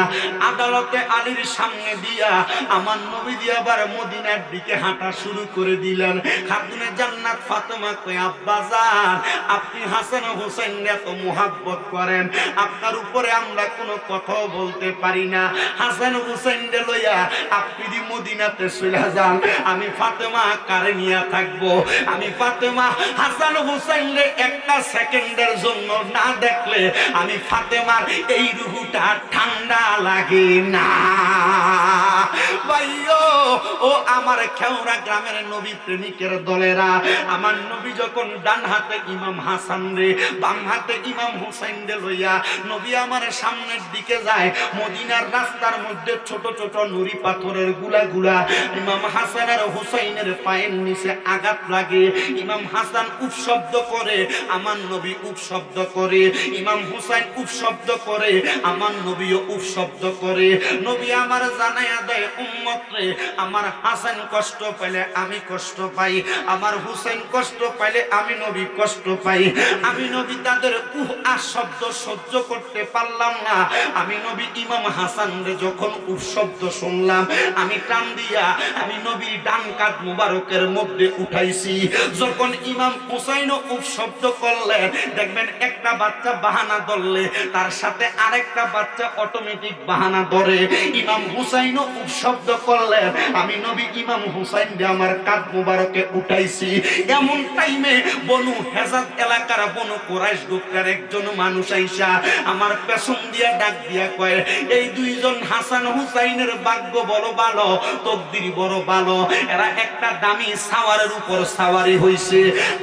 আদালতে আলীর সামনে দিয়া আমার নবীজি আবার মদিনার দিকে হাঁটা শুরু করে দিলেন। খাতুনে জান্নাত ফাতেমা কয়, আব্বা জান, আপনি হাসান হুসাইন এত মুহাব্বত করেন, আপনার উপরে আমরা কোনো কথাও বলতে পারি না। হাসান হুসাইন লইয়া আপনি দি মদিনাতে চলে যান, আমি ফাতেমা কারে নিয়ে থাকবো। আমি ফাতেমা হাসান হুসাইনরে একটা সেকেন্ডের জন্য না দেখলে আমি ফাতেমার এই রুহুটা ঠান্ডা লাগে না। ভাইও, ও আমার খেওড়া গ্রামের নবী প্রেমিকের দলেরা, আমার নবী যখন ডান হাতে ইমাম হাসান হাসান রে, বাম হাতে ইমাম হুসাইন রে লইয়া নবী আমার সামনের দিকে যায়। মদিনার রাস্তার মধ্যে ছোট ছোট নুরি পাথরের গুলা গুলা ইমাম হাসান আর হুসাইনের পায়ের নিচে আঘাত লাগে। ইমাম হাসান উফ শব্দ করে, আমার নবী উফ শব্দ করে। ইমাম হুসাইন উফ শব্দ করে, আমার নবীও উফ শব্দ করে। নবী আমার জানায়া দেয়, উম্মত রে, আমার হাসান কষ্ট পাইলে আমি কষ্ট পাই, আমার হুসাইন কষ্ট পাইলে আমি নবী কষ্ট পাই। আমি নবী তাদের উহ আ শব্দ সহ্য করতে পারলাম না। আমি নবী ইমাম হাসান রে যখন উফ শব্দ শুনলাম, আমি টান দিয়া আমি নবীর ডান কাঁধ মুবারকের মধ্যে উঠাইছি। যখন ইমাম হুসাইনও উফ শব্দ করলেন, দেখবেন একটা বাচ্চা বাহানা ধরলে তার সাথে আরেকটা বাচ্চা অটোমেটিক বাহানা ধরে। ইমাম হুসাইনও উফ শব্দ করলেন, আমি নবী ইমাম হুসাইন দিয়ে আমার কাঁধ মুবারকে উঠাইছি। এমন টাইমে বনু হেজাজ এলাকার বনু কুরাইশ গোত্রের একজন মানুষ আইসা আমার পেছন দিয়া ডাক দিয়া কয়, এই দুইজন হাসান হুসাইনের ভাগ্য বড় ভালো, তকদির বড় ভালো, এরা একটা দামি সাওয়ারের উপর সাওয়ারি হইছে।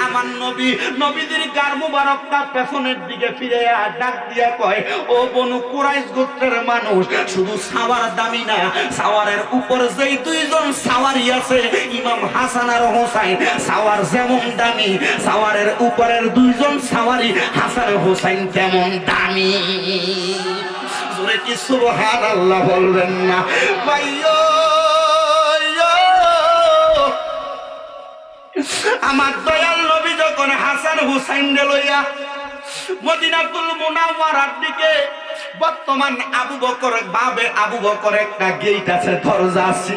আমার নবী নবীদের গার মুবারকটা পেছনের দিকে ফিরে ডাক দিয়া কয়, ও বনু কুরাইশ গোত্রের মানুষ, শুধু সাওয়ার দামি না, সাওয়ারের উপর যেই দুইজন সাওয়ারি আছে ইমাম হাসান আর হুসাইন, সাওয়ার যেমন দামি, সাওয়ারের উপরের দুইজন সাওয়ারি হাসান হুসাইন তেমন দামি। জোরে কি সুবহানাল্লাহ বলবেন না ভাইও? আমার দয়াল নবী যখন হাসান হুসাইন রে লইয়া মদিনাতুল মুনাওয়ারার দিকে, বর্তমান আবু বকর বাবে আবু বকর একটা গেট আছে, দরজা আছে,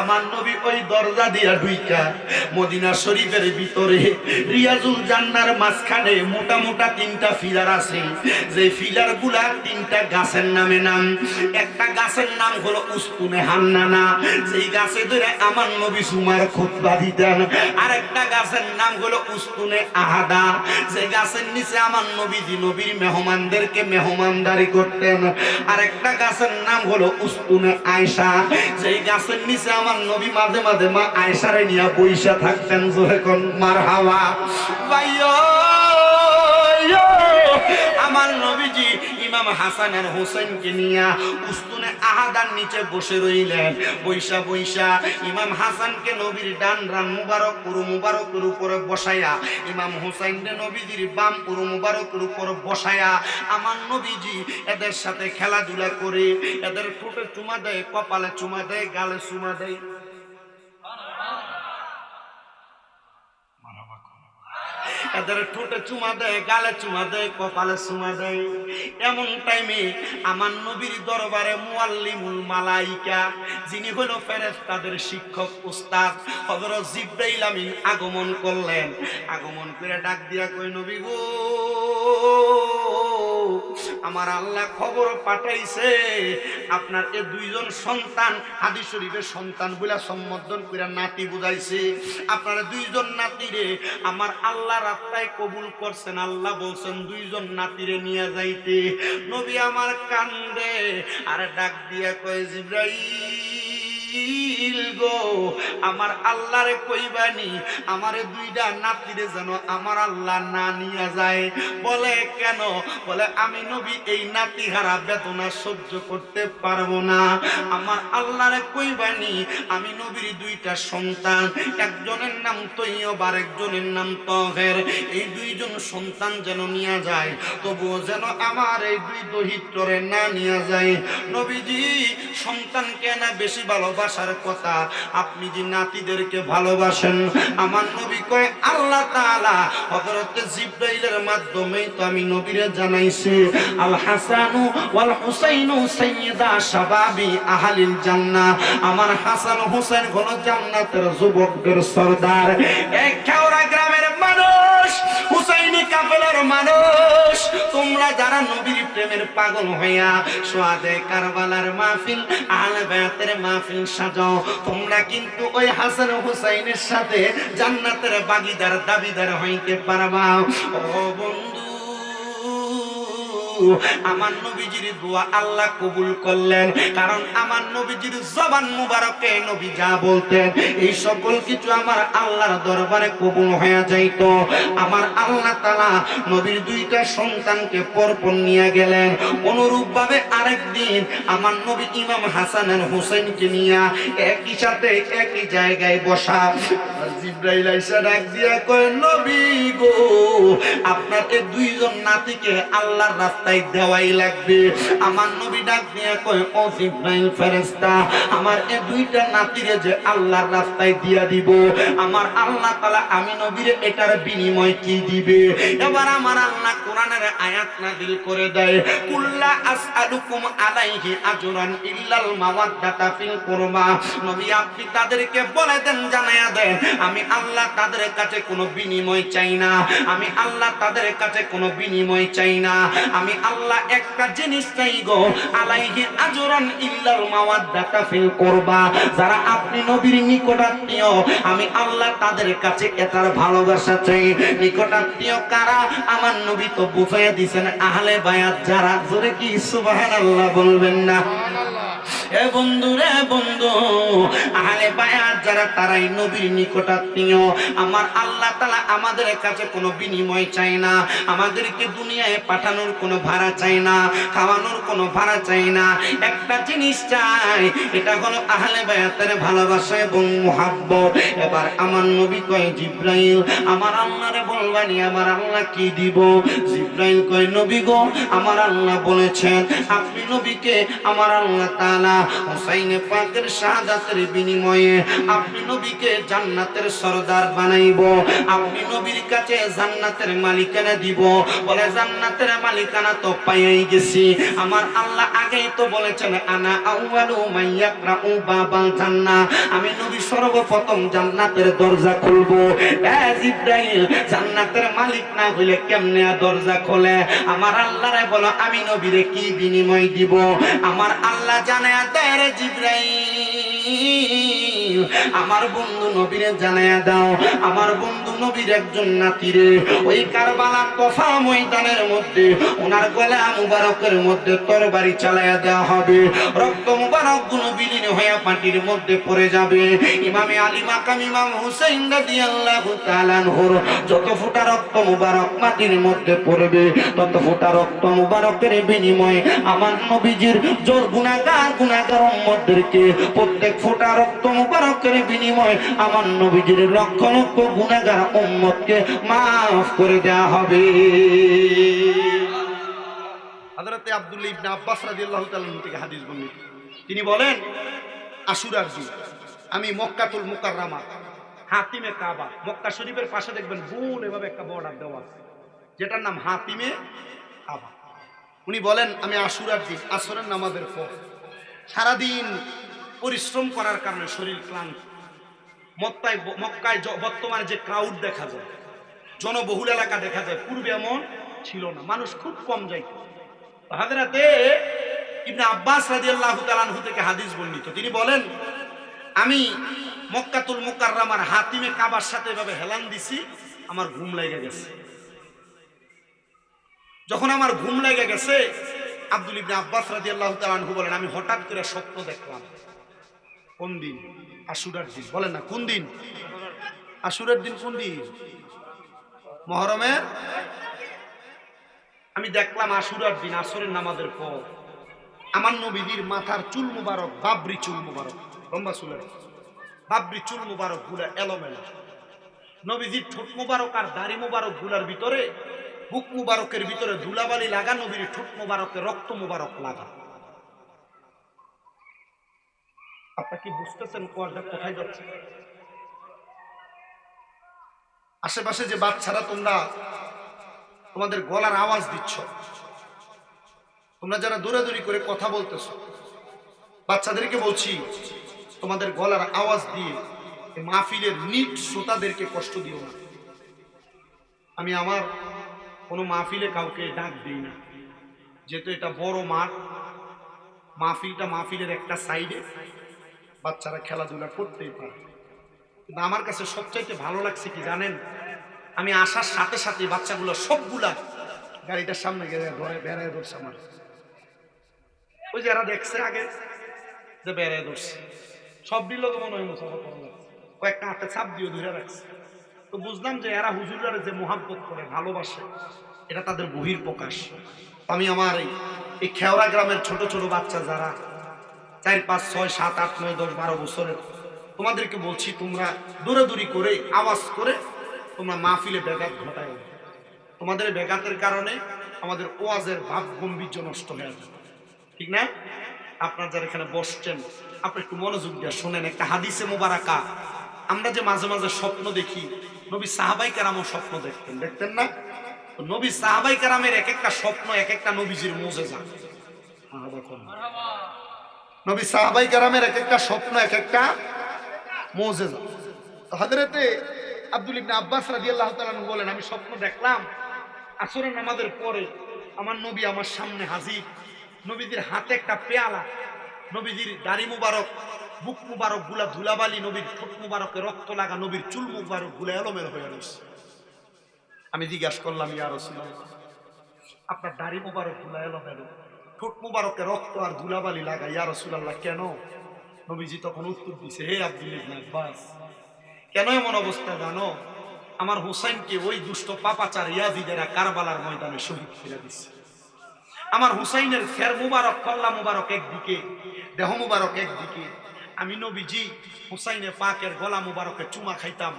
আমার নবী ওই দরজা দিয়া ঢুইকা মদিনা শরীফের ভিতরে রিয়াজুল জান্নার মাঝখানে মোটা মোটা তিনটা ফিলার আছে। যে ফিলার গুলা তিনটা গাছের নামে নাম। একটা গাছের নাম হলো উস্তুনে হান্নানা, সেই গাছে ধরে আমার নবী সুমার খুতবা দিতেন। আর একটা গাছের নাম হলো উস্তুনে আহাদা, যে গাছের নিচে আমার নবীজি নবীর মেহমানদেরকে মেহমানদারি করতেন। আর একটা গাছের নাম হলো উস্তুনে আয়েশা, যেই গাছের নিচে আমার নবী মাঝে মাঝে মা আয়েশারে নিয়ে বইসা থাকতেন। জোরে কোন মারহাবা ভাইও। আমার নবীজি ইমাম হাসান আর হোসেনকে নিয়ে উস্তুনে আহাদার নিচে বসে রইলেন। বৈশা বৈশা ইমাম হাসানকে নবীর ডান রান মুবারক পুরো মুবারকের উপরে বসায়া, ইমাম হুসাইনকে নবীজির বাম পুরো মুবারকের উপরে বসায়া আমার নবীজি এদের সাথে খেলাধুলা করে, এদের ঠোঁটে চুমা দেয়, কপালে চুমা দেয়, গালে চুমা দেয়। এদের ঠোঁটে চুমা দেয়, গালে চুমা দেয়, কপালে চুমা দেয়। এমন টাইমে আমার নবীর দরবারে মুআল্লিমুল মালাইকা, যিনি হলো ফেরেশতাদের শিক্ষক উস্তাদ হযরত জিবরাইল আমিন আগমন করলেন। আগমন করে ডাক দিয়া কই, নবী গো, আমার আল্লাহ খবর পাঠাইছে আপনার এই দুইজন সন্তান, হাদিস শরীফের সন্তান বলে সম্বোধন করে নাতি বুঝাইছে, আপনারা দুইজন নাতিরে আমার আল্লাহ রাস্তায় কবুল করছেন। আল্লাহ বলছেন দুইজন নাতিরে নিয়ে যাইতে। নবী আমার কান্দে আর ডাক দিয়া কয়, জিবরাইল গো, আমার আল্লাহরে কইবানি আমারে দুইটা নাতিরে যেন আমার আল্লাহ না নিয়ে যায়। বলে কেন? বলে আমি নবী এই নাতি হারা বেদনা সহ্য করতে পারবো না। আমার আল্লাহরে কইবানি আমি নবীর দুইটা সন্তান, একজনের নাম তৈয়ব আর একজনের নাম তহের, এই দুইজন সন্তান যেন নিয়ে যায়, তবুও যেন আমার এই দুই দহিত্রে না নিয়ে যায়। নবীজি সন্তানকে না বেশি ভালোবাসার কথা, আপনি যে নাতিদেরকে ভালোবাসেন। আমার নবী কয়, আল্লাহ তাআলা হযরত জিবরাইলের মাধ্যমে তো আমি নবীরে জানাইছি, আল হাসানু ওয়াল হুসাইনু সাইয়্যিদা শাবাবি আহলিল জান্নাহ, আমার হাসান হোসেন হলো জান্নাতের যুবকদের সরদার। এই কেওড়া গ্রামের মানুষ, হুসাইনি কাফেলার মানুষ, তোমরা যারা নবীর প্রেমের পাগল হইয়া সোয়াদে কারবালার মাহফিল, আহলে বায়াতের মাহফিল সাজাও, তোমরা কিন্তু ওই হাসান হুসাইনের সাথে জান্নাতের বাগিদার দাবিদার হইতে পারবা। ও বন্ধু, আমার নবীজির দোয়া আল্লাহ কবুল করলেন, কারণ আমার নবীজির জবান মুবারকে নবী যা বলতেন এই সকল কিছু আমার আল্লাহর দরবারে কবুল হয়ে যাইত। আমার আল্লাহ তাআলা নবীর দুইটা সন্তানকে পরপর নিয়ে গেলেন। অনুরূপ ভাবে আরেকদিন আমার নবী ইমাম হাসান আর হুসাইনকে নিয়ে একই সাথে একই জায়গায় বসা। জিবরাইল আইসা ডাক দিয়া কয়, নবী গো, আপনার এই দুইজন নাতিকে আল্লাহর রাস্তায় দেওয়াই লাগবে। আমার নবী ডাক দিয়া কয়, ও জিবরাইল ফেরেশতা, আমার এই দুইটা নাতিরে যে আল্লাহর রাস্তায় দিয়া দিব, আমার আল্লাহ তাআলা আমি নবীরে এটার বিনিময় কি দিবে? এবার আমার আল্লাহ কোরআনের আয়াত নাযিল করে দেয়, কুল্লা আসআলুকুম আলাইহি আজরান ইল্লাল মাওয়াদ্দাতা ফিল কুরবা। নবী আপনি তাদেরকে বলে দেন, জানায়া দেন, আমি আল্লাহ তাদের কাছে কোনো বিনিময় চাই না, আমি আল্লাহ তাদের কাছে কোনো বিনিময় চাই না, আমি আল্লাহ একটা জিনিস চাই গো, আলাইহি আজরান ইল্লাল মাওয়াদ্দাতা ফিল কুরবা। যারা আপনি নবীর নিকটাত্মীয়, আমি আল্লাহ তাদের কাছে এটার ভালোবাসা চাই। নিকটাত্মীয় কারা? আমার নবী তো বুঝাইয়া দিয়েছেন আহলে বায়াত যারা। জোরে কি সুবহানাল্লাহ বলবেন না? এ বন্ধু রে বন্ধু, আহলে বায়াত যারা তারাই নবীর নিকটাত্মীয়। আমার আল্লাহ তাআলা আমাদের কাছে কোনো বিনিময় চাই না, আমাদেরকে দুনিয়ায় পাঠানোর কোনো ভাড়া চাই না, খাওয়ানোর কোনো ভাড়া চাই না। একটা জিনিস চাই, এটা হলো আহলে বায়াতের ভালোবাসা এবং মুহাব্বত। এবার আমার নবী কয়, জিবরাইল আমার আল্লাহরে বলবানি আমার আল্লাহ কি দিব? জিবরাইল কয়, নবী গো, আমার আল্লাহ বলেছেন আপনি নবীকে আমার আল্লাহ তাআলা হুসাইন পাকের শাহাদাতের বিনিময়ে আপনি নবীকে জান্নাতের সরদার বানাইব, আপনি নবীর কাছে জান্নাতের মালিকানা দিব। বলে জান্নাতের মালিকানা তো পাইয়াই গেছি, আমার আল্লাহ আগেই তো বলেছেন আনা আউয়ালু মান ইয়াকরাউ বাবাল জান্নাহ, আমি নবী সর্বপ্রথম জান্নাতের দরজা খুলব। এ জিবরাইল, জান্নাতের মালিক না হইলে কেমনে দরজা খোলে? আমার আল্লাহরে বলো আমি নবীরে কি বিনিময় দিব? আমার আল্লাহ জানায়া দেয়, রে জিবরাইল আমার বন্ধু নবীরে জানায়া দাও, আমার বন্ধু নবীর একজন নাতিরে ওই কারবালার তফা ময়দানের মধ্যে ওনার গলা মুবারকের মধ্যে তরবারি চালায়া দেওয়া হবে, রক্ত মুবারক গুলো বিলীন হয়ে মাটির মধ্যে পড়ে যাবে। ইমামে আলী মাকাম ইমাম হুসাইন রাদিয়াল্লাহু তাআলা আনহুর যত ফোঁটা রক্ত মুবারক মাটির মধ্যে পড়বে, তত ফোঁটা রক্ত মুবারকের বিনিময়ে আমার নবীজির জোর গুনাহগার উম্মতদেরকে প্রত্যেক ফোঁটা রক্ত মুবারকের বিনিময়ে আমার নবীজির লক্ষ লক্ষ গুনাহগার উম্মতকে মাফ করে দেওয়া হবে। হযরতে আব্দুল্লাহ ইবনে আব্বাস রাদিয়াল্লাহু তাআলা থেকে হাদিস বর্ণিত, তিনি বলেন আশুরার দিন আমি মক্কাতুল মুকাররমা হাতিমে কাবা, মক্কা শরীফের পাশে দেখবেন গোল এভাবে একটা বর্ডার দেওয়া আছে যেটার নাম হাতিমে কাবা। উনি বলেন আমি আশুরার দিন আসরের নামাজের পর সারাদিন পরিশ্রম করার কারণে শরীর ক্লান্ত। মক্কায় বর্তমানে যে ক্রাউড দেখা যায়, জনবহুল এলাকা দেখা যায়, পূর্বে এমন ছিল না, মানুষ খুব কম যাইত। হযরতে ইবনে আব্বাস রাদিয়াল্লাহু তাআলা আনহু থেকে হাদিস বর্ণিত, তিনি বলেন আমি মক্কাতুল মুকাররমার হাতিমে কাবার সাথে এভাবে হেলান দিছি, আমার ঘুম লেগে গেছে। যখন আমার ঘুম লেগে গেছে, আব্দুল ইবনে আব্বাস রাদিয়াল্লাহু তাআলা আনহু বলেন আমি হঠাৎ করে স্বপ্ন দেখলাম। কোন দিন? আশুরার দিন। বলেন না কোন দিন? আশুরার দিন কোন দিন? মুহররমের। আমি দেখলাম আশুরার দিন আসরের নামাজের পর আমার নবীর মাথার চুল মুবারক, বাবরি চুল মুবারক, লম্বা চুলের বাবরি চুল মুবারক গুলা এলোমেলো, নবীজির ঠোঁট মুবারক আর দাড়ি মুবারক গুলার ভিতরে, বুক মুবারকের ভিতরে ধুলাবালি লাগা, নবীর ঠোঁট মুবারকে রক্ত মুবারক লাগা। আপনারা কি বুঝতেছেন কোয়াটা কোথায় যাচ্ছে? আশেপাশে যে বাচ্চারা তোমরা তোমাদের গলার আওয়াজ দিচ্ছ, তোমরা যারা দৌড়াদৌড়ি করে কথা বলতেছ, বাচ্চাদেরকে বলছি তোমাদের গলার আওয়াজ দিয়ে মাহফিলের নিট শ্রোতাদেরকে কষ্ট দিও না। আমি আমার কোনো মাহফিলে কাউকে ডাক দিই না, যেহেতু এটা বড় মাঠ, মাহফিলের একটা সাইডে বাচ্চারা খেলাধুলা করতেই পারে। কিন্তু আমার কাছে সবচাইতে ভালো লাগছে কি জানেন? আমি আসার সাথে সাথে বাচ্চাগুলো সবগুলা গাড়িটার সামনে গেলে ধরে বেড়ায় ধরছে আমার। ওই যে এরা দেখছে আগে যে বেড়ায় ধরছে, সব দিল তো মনে হয় মুসাফা করা যাচ্ছে, কয়েকটা হাতে ছাপ দিয়ে ধরে রাখছে। তো বুঝলাম যে এরা হুজুরারে যে মোহাব্বত করে ভালোবাসে এটা তাদের বহির প্রকাশ। আমি আমার এই খেওড়া গ্রামের ছোট ছোট বাচ্চা যারা 4, 5, 6, 7, 8, 9, 10, 12 বছরের, তোমাদেরকে বলছি তোমরা দৌড়াদৌড়ি করে আওয়াজ করে তোমরা মাহফিলে ব্যাঘাত ঘটায়। তোমাদের ব্যাঘাতের কারণে আমাদের ওয়াজের ভাব গম্ভীর্য নষ্ট হয়ে যায়, ঠিক না? আপনার যারা এখানে বসছেন আপনি একটু মনোযোগ দিয়ে শোনেন। একটা হাদিসে মুবারাকা, আমরা যে মাঝে মাঝে স্বপ্ন দেখি, নবী সাহাবাই কেরামও স্বপ্ন দেখতেন না? নবী সাহাবাই কেরামের এক একটা স্বপ্ন এক একটা নবীজির মুজিজা। নবী সাহাবাই কেরামের এক একটা স্বপ্ন এক একটা মুজিজা। হযরতে আব্দুল ইবনে আব্বাস রাদিয়াল্লাহু তাআলা বলেন, আমি স্বপ্ন দেখলাম আসরের নামাজের পরে আমার নবী আমার সামনে হাজির। নবীজির হাতে একটা পেয়ালা, নবীজির দাড়ি মুবারক, বুক মুবারক গুলা ধুলাবালি, নবীর ঠোঁট মুবারকে রক্ত লাগা, নবীর চুল মুবারক গুলা এলোমেলো হয়ে রয়েছে। আমি জিজ্ঞাসা করলাম, ইয়া রাসূলুল্লাহ, আপনার দাড়ি মুবারক গুলা এলোমেলো, ঠোঁট মুবারকে রক্ত আর ধুলাবালি লাগা, ইয়া রাসূলুল্লাহ কেন? নবীজি তখন উত্তর দিছে, হে আব্দুল ইবনে আব্বাস, কেন এমন অবস্থা জানো? আমার হুসাইনকে ওই দুষ্ট পাপাচার ইয়াজিদেরা কারবালার ময়দানে শহীদ করে দিচ্ছে। আমার হুসাইনের ফের মুবারক, কল্লা মুবারক একদিকে, দেহ মুবারক একদিকে। আমি নবীজি হুসাইনের পাকের গলা মুবারকে চুমা খাইতাম,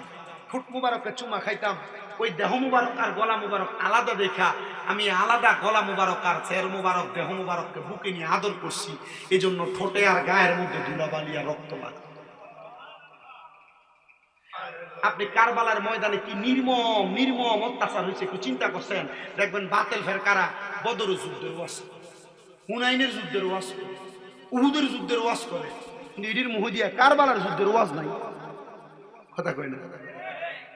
ঠোঁট মুবারকে চুমা খাইতাম। ওই দেহ মুবারক আর গলা মুবারক আলাদা দেখা আমি আলাদা গলা মুবারক আর ফের মুবারক দেহ মুবারককে বুকে নিয়ে আদর করছি। এই জন্য ঠোঁটে আর গায়ের মধ্যে ধুলাবালি আর রক্ত লাগে। আপনি কারবালার ময়দানে কি নির্মম নির্মম অত্যাচার হয়েছে একটু চিন্তা করছেন? দেখবেন বাতিল ফের কারা বদর যুদ্ধের ওয়াজ, হুনাইনের যুদ্ধের ওয়াজ করে, উহুদের যুদ্ধের ওয়াজ করে, কিন্তু এটির মুহ দিয়া কারবালার যুদ্ধের ওয়াজ নাই। কথা কই না?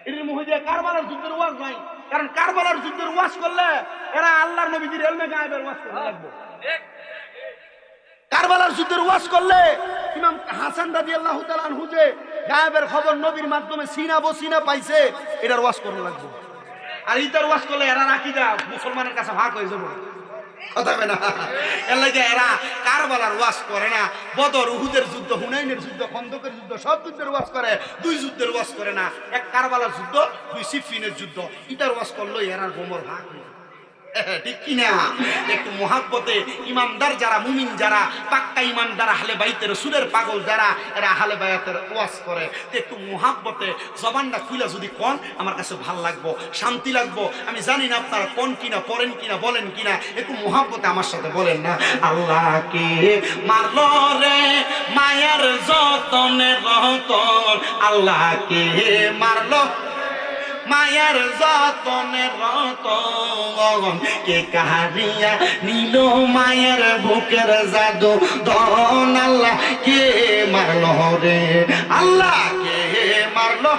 এটির মুহ দিয়া কারবালার যুদ্ধের ওয়াজ নাই, কারণ কারবালার যুদ্ধের ওয়াজ করলে এরা আল্লাহর নবীজির ইলমে গায়েবের ওয়াজ করে লাগবে। কারবালার যুদ্ধের ওয়াজ করলে ইমাম হাসান রাদিয়াল্লাহু তাআলা আনহু যে গায়েবের খবর নবীর মাধ্যমে সিনা বসিনা পাইছে, এটার ওয়াজ করা লাগবে। আর ইতার ওয়াজ করলে এরা রাকিদা মুসলমানের কাছে ভাগ হয়ে যাবে। কথা কয় না? এর লাগে এরা কারবালার ওয়াজ করে না, বদর, উহুদের যুদ্ধ, হুনাইনের যুদ্ধ, খন্দকের যুদ্ধ, সব যুদ্ধের ওয়াজ করে, দুই যুদ্ধের ওয়াজ করে না। এক কারবালার যুদ্ধ, দুই সিফিনের যুদ্ধ, ইতার ওয়াজ করলো এরার গোমর ভাগ হয়ে যাবে। ঠিক কিনা? একটু মোহাব্বতে ইমানদার যারা, মুমিন যারা, পাক্কা ইমানদার, আহলে বাইতের রাসূলের পাগল যারা, এরা আহলে বায়াতের ওয়াজ করে। একটু মোহাব্বতে জবানটা খুলে যদি কোন, আমার কাছে ভাল লাগবো, শান্তি লাগবো। আমি জানি না আপনারা কোন কিনা, পড়েন কিনা, বলেন কিনা, একটু মোহাব্বতে আমার সাথে বলেন না। আল্লাহকে মারলো রে মায়ার যতনের রতন, আল্লাহকে মারলো মায়ার যতনের রতন, কে কাহারিয়া নিল মায়ের বুকের জাদু দন, আল্লাহ কে মারলো রে, আল্লাহ কে মারলো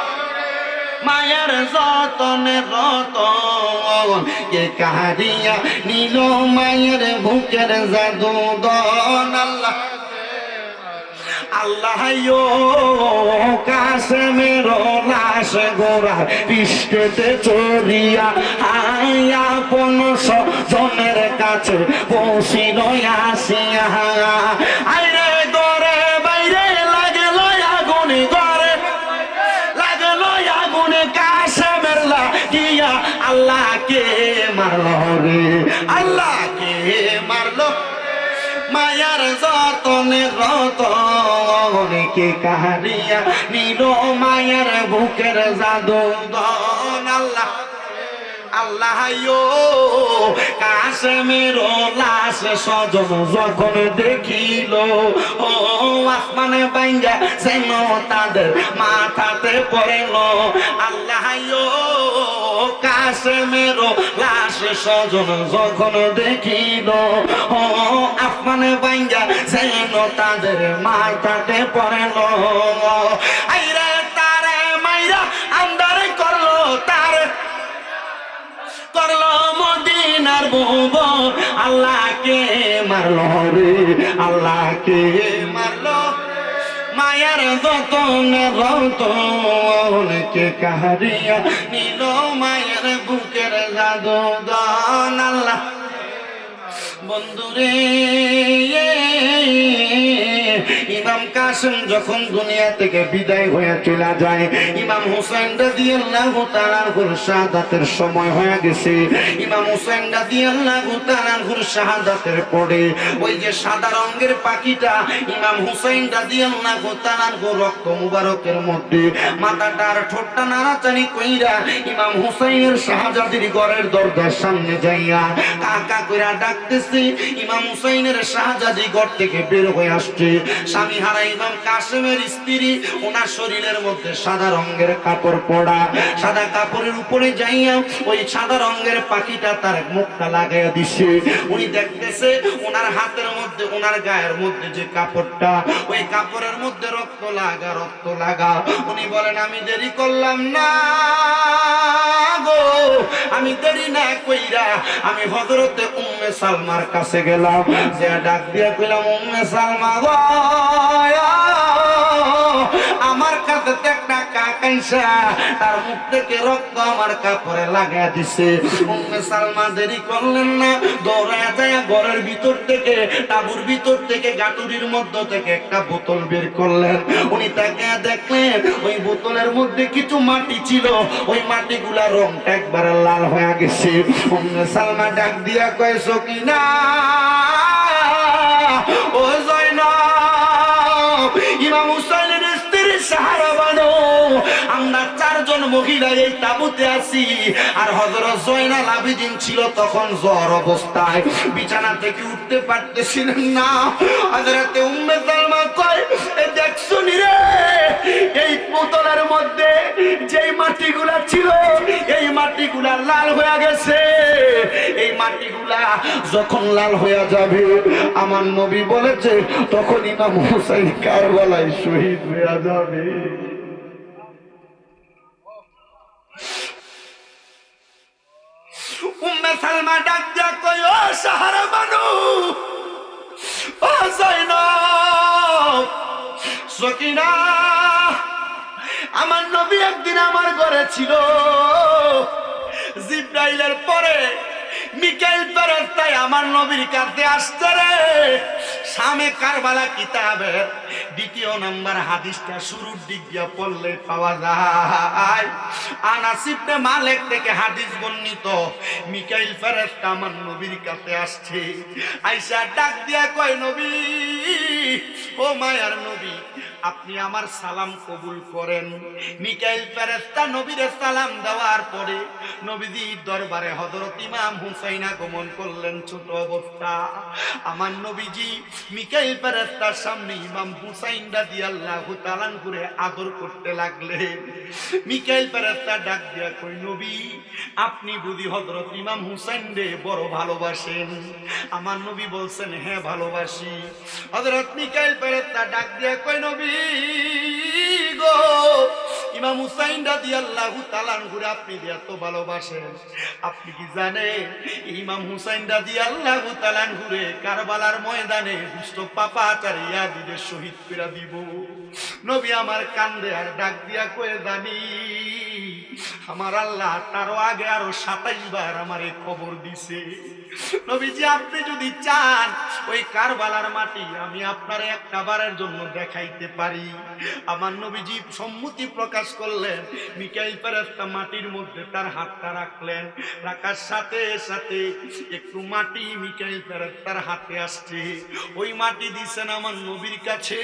মায়ের যতনের রতন, কে কাহারিয়া নিল মায়ের বুকের জাদু দন, আল্লাহ আল্লাহ কাশেমের লাশ গোড়া পৃষ্ঠতে চড়িয়া আয়া 500 জনের কাছে পৌঁছিল আসিয়া, আইরে গরে বাইরে লাগলো আগুনে, গরে লাগলো আগুনে কাশেমের লাগিয়া, আল্লাহকে মারলো রে, আল্লাহকে মারলো মায়ার যতনের রতন, কে কাহারিয়া নিল মায়ের বুকের জাদু দন, আল্লাহ আল্লাহ কাশেমের লাশ স্বজন যখন দেখিল, ও আসমানে বাইঙ্গা যেন তাদের মাথাতে পড়ল, আল্লাহ কাশেমের লাশ স্বজন যখন দেখিল, ও আসমানে বাইঙ্গা যেন তাদের মাথাতে পড়ল, আইরে তারে মাইরা আন্দারে করলো, তার করলো মদিনার ভুবন, আল্লাহকে মারলো রে, আল্লাহকে মারলো মায়ার যতনের রতন, কে কাহারিয়া নিল মায়ের বুকে ইশকের জাদুদান আল্লাহ বন্ধুরে ইমাম কাসেম যখন দুনিয়া থেকে বিদায় হয়ে চলে যায়, ইমাম হুসাইন রাদিয়াল্লাহু তাআলার শাহাদাতের সময় হয়ে গেছে। ইমাম হুসাইন রাদিয়াল্লাহু তাআলার শাহাদাতের পরে ওই যে সাদা রঙের পাখিটা ইমাম হুসাইন রাদিয়াল্লাহু তাআলার রক্ত মুবারকের মধ্যে মাথাটার ঠোঁটটা নাড়াচাড়ি কইরা ইমাম হুসাইনের শাহজাদির ঘরের দরজার সামনে যাইয়া কাকা কইরা ডাকতেছে। ইমাম হুসাইনের শাহজাদি ঘর থেকে বের হয়ে আসছে। স্বামী হারা ইমাম কাসেমের স্ত্রী, ওনার শরীরের মধ্যে সাদা রঙের কাপড় পরা, সাদা কাপড়ের উপরে যাইয়া ওই সাদা রঙের পাখিটা তার মুখটা লাগাইয়া দিছে। উনি দেখতেছে ওনার হাতের মধ্যে, ওনার গায়ের মধ্যে যে কাপড়টা, ওই কাপড়ের মধ্যে রক্ত লাগা, রক্ত লাগা। উনি বলেন আমি দেরি করলাম না গো, আমি দেরি না কইরা আমি হযরতে উম্মে সালমার কাছে গেলাম, যে ডাক দিয়া কইলাম উম্মে সালমা গো, আমার কাছে একটা কাকাইসা তার মুখ থেকে রক্ত আমার কাপড়ে লাগাইয়া দিছে। উম্মে সালমা দেরি করলেন না, দৌড়ায়া যায় ঘরের ভিতর থেকে, তাঁবুর ভিতর থেকে, গাটুরির মধ্য থেকে একটা বোতল বের করলেন। উনি তাকে দেখলেন ওই বোতলের মধ্যে কিছু মাটি ছিল, ওই মাটিগুলা রংটা একবারে লাল হয়ে গেছে। উম্মে সালমা ডাক দিয়া কয় সকিনা ও জয়নব, ইমাম হুসাইনের স্ত্রী সাহারা বানো, আমরা চারজন মহিলা এই তাঁবুতে আছি। আর হযরত জয়নাল আবেদিন ছিল তখন জ্বর অবস্থায়, বিছানা থেকে উঠতে পারতেছিলেন না। হযরতে উম্মে সালমা কয় এই দেখছো নি রে, এই বোতলের মধ্যে যেই মাটিগুলা ছিল এই মাটিগুলা লাল হয়ে গেছে। এই মাটিগুলা যখন লাল হয়ে যাবে, আমার নবী বলেছে তখন ইমাম হুসাইন কারবালায় শহীদ হয়ে যাবে। উম্মে সালমা ডাক দিয়া কয় ও সাহারা বানু, ও জয়নব, সকিনা, আমার নবী একদিন আমার ঘরে ছিল, জিব্রাইলের পরে মিকাইল ফেরেশতায় আমার নবীর কাছে আসছে রে। শামে কারবালা কিতাবের 2 নম্বর হাদিসটা শুরুর দিক দিয়ে পড়লে পাওয়া যায়। আনাস ইবনে মালিক থেকে হাদিস বর্ণিত, মিকাইল ফেরেশতা আমার নবীর কাছে আসছে, আয়েশা ডাক দিয়া কয় নবী, ও মায়ার নবী, আপনি আমার সালাম কবুল করেন। মিকাইল ফেরেশতা নবীরে সালাম দেওয়ার পরে নবীজির দরবারে হযরত ইমাম হুসাইন আগমন করলেন ছোট অবস্থা। আমার নবীজি মিকাইল ফেরেশতার সামনে ইমাম হুসাইন রাদিয়াল্লাহু তাআলা করে আদর করতে লাগলেন। মিকাইল ফেরেশতা ডাক দিয়া কই নবী, আপনি বুঝি হযরত ইমাম হুসাইন রে বড় ভালোবাসেন? আমার নবী বলছেন হ্যাঁ ভালোবাসি। হযরত মিকাইল ফেরেশতা ডাক দিয়া কই নবী গো, ইমাম হুসাইন রাদিয়াল্লাহু তাআলা করে আপনি এত ভালোবাসেন, আপনি কি জানেন ইমাম হুসাইন রাদিয়াল্লাহু তাআলা করে কারবালার ময়দানে দুষ্ট পাপাচার ইয়াজিদের শহীদ করে দিব। নবী আমার কান্দে আর ডাক দিয়া কয়ে জানি আমার আল্লাহ তারও আগে আরো 27 বার আমারে খবর দিছে। নবীজি আপনি যদি চান ওই কারবালার মাটি আমি আপনার একটা বারের জন্য দেখাইতে পারি। আমার নবীজি সম্মতি প্রকাশ করলেন। মিকাইল ফেরেশতা মাটির মধ্যে তার হাতটা রাখলেন, রাখার সাথে সাথে একটু মাটি মিকাইল ফেরেশতার হাতে আসছে। ওই মাটি দিছেন আমার নবীর কাছে।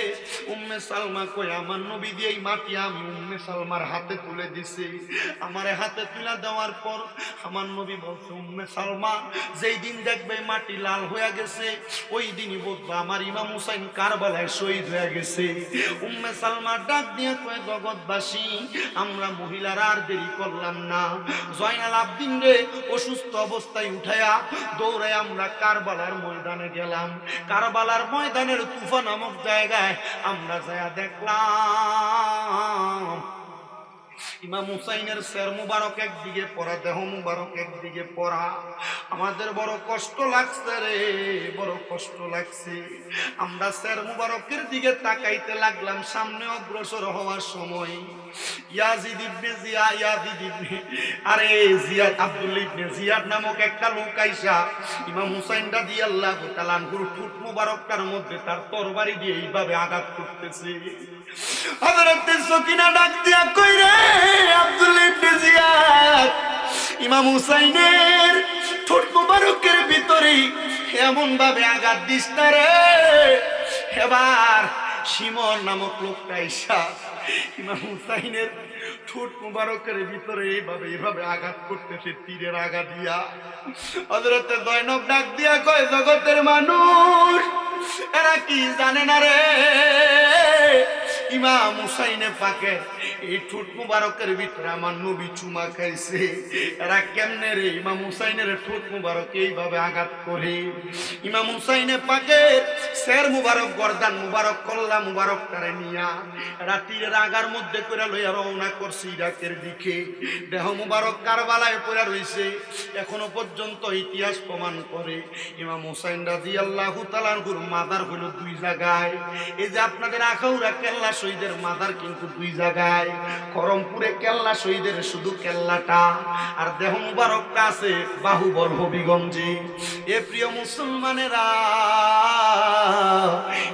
উম্মে সালমা কই আমার নবী দিয়ে এই মাটি আমি উম্মে সালমার হাতে তুলে দিছি। আমার হাতে তুলে দেওয়ার পর আমার নবী বলছে উম্মে সালমা, যেই দিন দেখবে মাটি লাল হয়ে গেছে ওই দিনই বলবো আমার ইমাম হুসাইন কারবালায় শহীদ হয়ে গেছে। উম্মে সালমা ডাক দিয়ে কয় জগৎবাসী, আমরা মহিলারা আর দেরি করলাম না, জয়নাল আবেদিন রে অসুস্থ অবস্থায় উঠায়া দৌড়ে আমরা কারবালার ময়দানে গেলাম। কারবালার ময়দানের তুফা নামক জায়গায় আমরা যায়া দেখলাম ইমাম হুসাইনের সের মুবারক একদিকে পড়া, দেহ মুবারক একদিকে পড়া। আমাদের বড় কষ্ট লাগছে রে, বড় কষ্ট লাগছে। আমরা সের মুবারকের দিকে তাকাইতে লাগলাম, সামনে অগ্রসর হওয়ার সময় ইয়াজিদ ইবনে ইয়াজিদ ইবনে জিয়াদ আব্দুল্লাহ ইবনে জিয়াদ নামক একটা লোক আইসা ইমাম হুসাইন রাদিয়াল্লাহু তাআলা আনহুর ঠোঁট মুবারকটার মধ্যে তার তরবারি দিয়ে এইভাবে আঘাত করতেছে। হযরত সকিনা ডাক দিয়া কই রে আব্দুল্লাহ ইবনে জিয়াদ, ইমাম হুসাইনের ঠোঁট মুবারকের ভিতরে এমন ভাবে আঘাত দিস না রে। এবার শিমর নামক লোকটা আইসা ইমাম হুসাইনের ঠোঁট মুবারকের ভিতরে এইভাবে আঘাত করতেছে, তীরের আঘাত দিয়া। হযরত জয়নব ডাক দিয়া কয়, জগতের মানুষ এরা কি জানে না রে, ইমাম হুসাইনে পাকের এই ঠোঁট মুবারকের ভিতরে আমার নবী চুমা খাইছে। এরা কেমনে রে ইমাম হুসাইনের ঠোঁট মুবারক এইভাবে আঘাত করে। ইমাম হুসাইনে পাকের শের মুবারক, গর্দান মুবারক, কল্লা মুবারক তারে নিয়া এরা তীরের আগার মধ্যে করে লইয়া রওনা করছে ইরাকের দিকে। দেহ মুবারক কারবালায় পড়ে রইছে। এখনো পর্যন্ত ইতিহাস প্রমাণ করে ইমাম হুসাইন রাদিয়াল্লাহু তাআলা আনহুর মাজার হলো দুই জায়গায়। এই যে আপনাদের আখাউড়া কেল্লা শহীদের মাজার কিন্তু দুই জায়গায়। করমপুরে কেল্লা শহীদের শুধু কেল্লাটা, আর দেহ মুবারকটা আছে বাহুবল হবিগঞ্জে। এ প্রিয় মুসলমানেরা,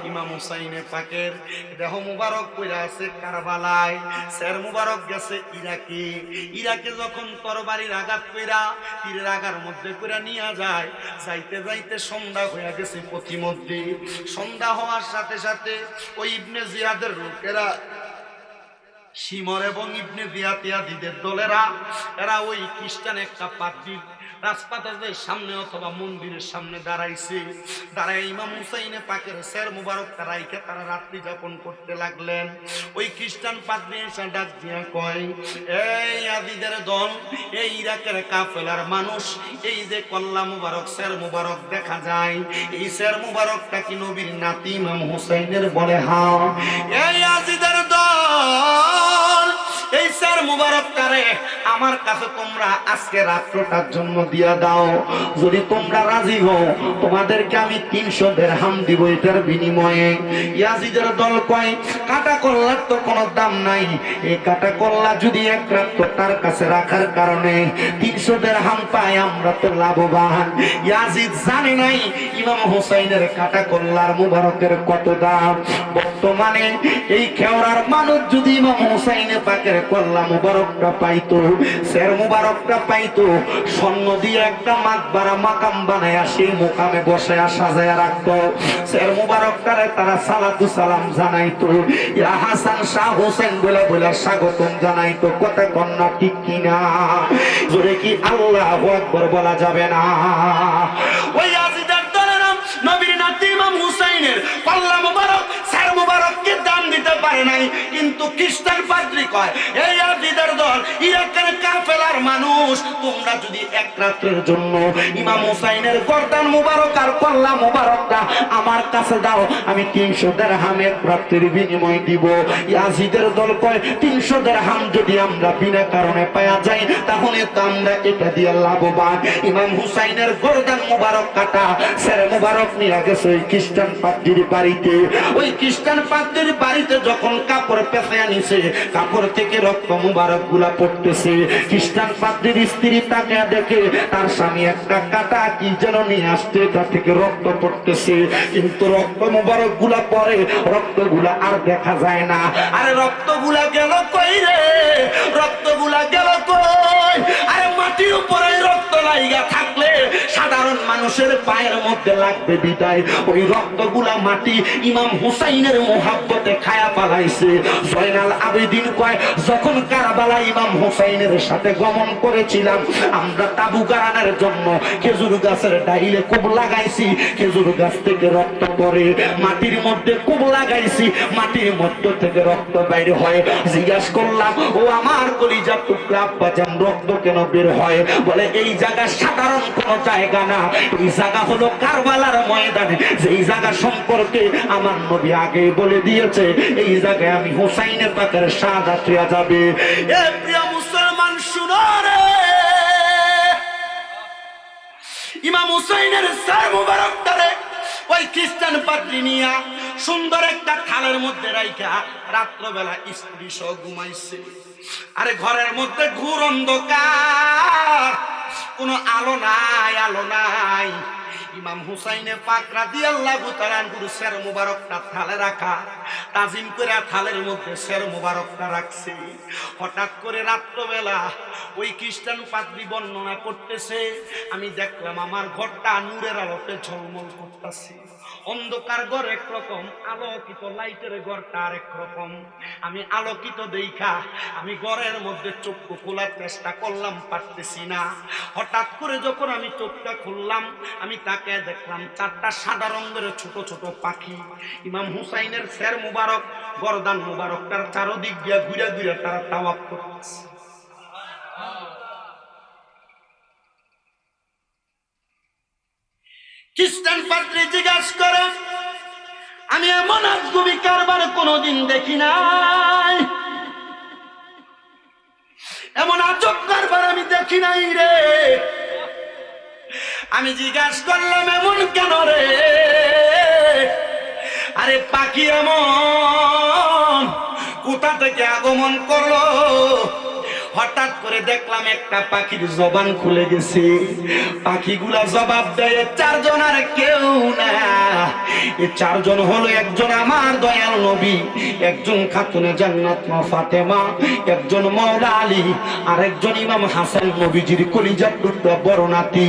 ইমাম হুসাইনে পাকের দেহ মুবারক পড়ে আছে কারবালায়, শের মুবারক গেছে ইরাকে। ইরাকে যখন তরবারির আঘাত কইরা তীরের আঘার মধ্যে করে নিয়ে যায়, যাইতে যাইতে সন্ধ্যা হয়ে গেছে। পথিমধ্যে সন্ধ্যা হওয়ার সাথে সাথে ওই ইবনে জিয়াদের লোকেরা, শিমর এবং ইবনে জিয়াদিদের দলেরা, এরা ওই খ্রিস্টান একটা পাদ্রীর রাজপাতাদের সামনে অথবা মন্দিরের সামনে দাঁড়াইছে। দাঁড়ায় ইমাম হুসাইনে পাকের শের মুবারক তারাইকে তারা রাত্রি যাপন করতে লাগলেন। ওই খ্রিস্টান পাদ্রী এসে ডাক দিয়া কয়, এই আদিদের দল, এই ইরাকের কাফেলার মানুষ, এই যে কল্লা মুবারক শের মুবারক দেখা যায়, এই শের মুবারকটা কি নবীর নাতি ইমাম হুসাইনের? বলে হ্যাঁ। এই আদিদের দল, এই শের মুবারকটারে আমার কাছে তোমরা আজকে রাত্রটার জন্য দিয়া দাও। যদি তোমরা রাজি হও, তোমাদেরকে আমি 300 দিরহাম দিব এটার বিনিময়ে। ইয়াজিদের দল কয়, কাটা কল্লার তো কোনো দাম নাই, এই কাটা কল্লা যদি এক রাত তার কাছে রাখার কারণে 300 দিরহাম পাই, আমরা তো লাভবান। ইয়াজিদ জানে নাই ইমাম হুসাইনের কাটা কল্লার মুবারকের কত দাম। বর্তমানে এই খেওয়ার মানুষ যদি ইমাম হুসাইনে পাকের কল্লা মুবারকটা পাইতো, শের মুবারকটা পাইতো, স্বর্ণ দিয়ে একটা মাকবারা মাকাম বানায় সেই মোকামে বসে সাজায় রাখতো। শের মুবারকটারে তারা সালাতু সালাম জানাইতো, ইয়া হাসান শাহ হোসেন বলে বলে স্বাগতম জানাইতো। কথা কন্যা ঠিক কিনা? জোরে কি আল্লাহু আকবার বলা যাবে না? ওই ইয়াজিদের দলের নবীর নাতি ইমাম হুসাইনের কল্লা মুবারক শের মুবারককে দাম দিতে পারে নাই, কিন্তু খ্রিস্টান পাদ্রী কয়, এই ইয়াজিদের দল, ইরাকের কাফেলার মানুষ, তোমরা যদি এক রাতের জন্য ইমাম হুসাইনের গর্দান মুবারক আর কল্লা মুবারকটা আমার কাছে দাও, আমি 300 দিরহাম এক রাতের বিনিময় দিব। ইয়াজিদের দল কয়, 300 দিরহাম যদি আমরা বিনা কারণে পাওয়া যায়, তাহলে তো আমরা এটা দিয়ে লাভবান। ইমাম হুসাইনের গর্দান মুবারক কাটা শের মুবারক নিয়ে গেছে ওই খ্রিস্টান পাদ্রীর বাড়িতে। ওই খ্রিস্টান পাদ্রীর বাড়িতে যখন কাপড় পেঁচাইয়া নিছে, কাপড় থেকে রক্ত মুবারক গুলা পড়তেছে। খ্রিস্টান পাদ্রীর স্ত্রী তাকে দেখে তার স্বামী একটা কাটা কি যেন নিয়ে আসতে, তা থেকে রক্ত পড়তেছে, কিন্তু রক্ত মুবারক গুলা পরে, রক্ত গুলা আর দেখা যায় না। আরে রক্ত গুলা গেল কই রে? রক্ত গুলা গেল কই? আরে মাটির উপরে রক্ত লাইগা থাকলে সাধারণ মানুষের পায়ের মধ্যে লাগবে বিদায়, ওই রক্তগুলা মাটি ইমাম হুসাইনের মোহাব্বতে খায়া পালাইছে। জয়নাল আবেদিন কয়, যখন কারবালা ইমাম হুসাইনের সাথে গমন করেছিলাম, আমরা তাবু গাড়ানোর জন্য খেজুর গাছের ডাইলে কূপ লাগাইছি, খেজুর গাছ থেকে রক্ত পড়ে, মাটির মধ্যে কূপ লাগাইছি, মাটির মধ্য থেকে রক্ত বাইরে হয়। জিজ্ঞাসা করলাম, ও আমার কলিজা টুকরা আব্বাজান, রক্ত কেন বের হয়? বলে, এই জায়গা সাধারণ কোন জায়গা না, এই জায়গা হলো কারবালার ময়দানে, যেই জায়গা সম্পর্কে আমার নবী আগে বলে দিয়েছে, এই জায়গায় আমি হুসাইনের পাকের শাহাদাত হইয়া যাবে। এ প্রিয় মুসলমান শুনো রে, ইমাম হুসাইনের সর মুবারকটারে ওই খ্রিস্টান পাদ্রী নিয়া সুন্দর একটা থালের মধ্যে রাইখা রাত্রবেলা স্ত্রী সহ ঘুমাইছে। আরে ঘরের মধ্যে ঘোর অন্ধকার, কোনো আলো নাই, আলো নাই। ইমাম হুসাইনে পাক রাদিয়াল্লাহু তাআলা আনহুর সের মুবারকটা থালে রাখা, তাজিম করে থালের মধ্যে সের মুবারকটা রাখছে। হঠাৎ করে রাত্রবেলা ওই খ্রিস্টান পাদ্রী বর্ণনা করতেছে, আমি দেখলাম আমার ঘরটা নূরের আলোতে ঝলমল করতেছে। অন্ধকার ঘর একরকম, আলোকিত লাইটের ঘরটা আরেক রকম। আমি আলোকিত দেখা আমি ঘরের মধ্যে চোখ খোলার চেষ্টা করলাম, পারতেছি না। হঠাৎ করে যখন আমি চোখটা খুললাম, আমি তাকে দেখলাম চারটা সাদা রঙের ছোট ছোট পাখি ইমাম হুসাইনের সের মুবারক গর্দান মুবারকটার চারদিক দিয়া ঘুরে ঘুরে তারা তাওয়াফ করতেছে। খ্রিস্টান পাদ্রী জিজ্ঞাসা করে, আমি এমন আজগুবি কারবার কোনোদিন দেখি নাই, এমন আজব কারবার আমি দেখি নাই রে। আমি জিজ্ঞাসা করলাম, এমন কেন রে? আরে পাখি এমন কোথা থেকে আগমন করলো? হঠাৎ করে দেখলাম একটা পাখির জবান খুলে গেছে। পাখিগুলা জবাব দেয় চারজন, আর কেউ না। এই চারজন হলো, একজন আমার দয়াল নবী, একজন খাতুনে জান্নাত মা ফাতেমা, একজন মাওলা আলী, আর একজন ইমাম হাসান নবীজির কলিজার টুকরা বড় নাতি।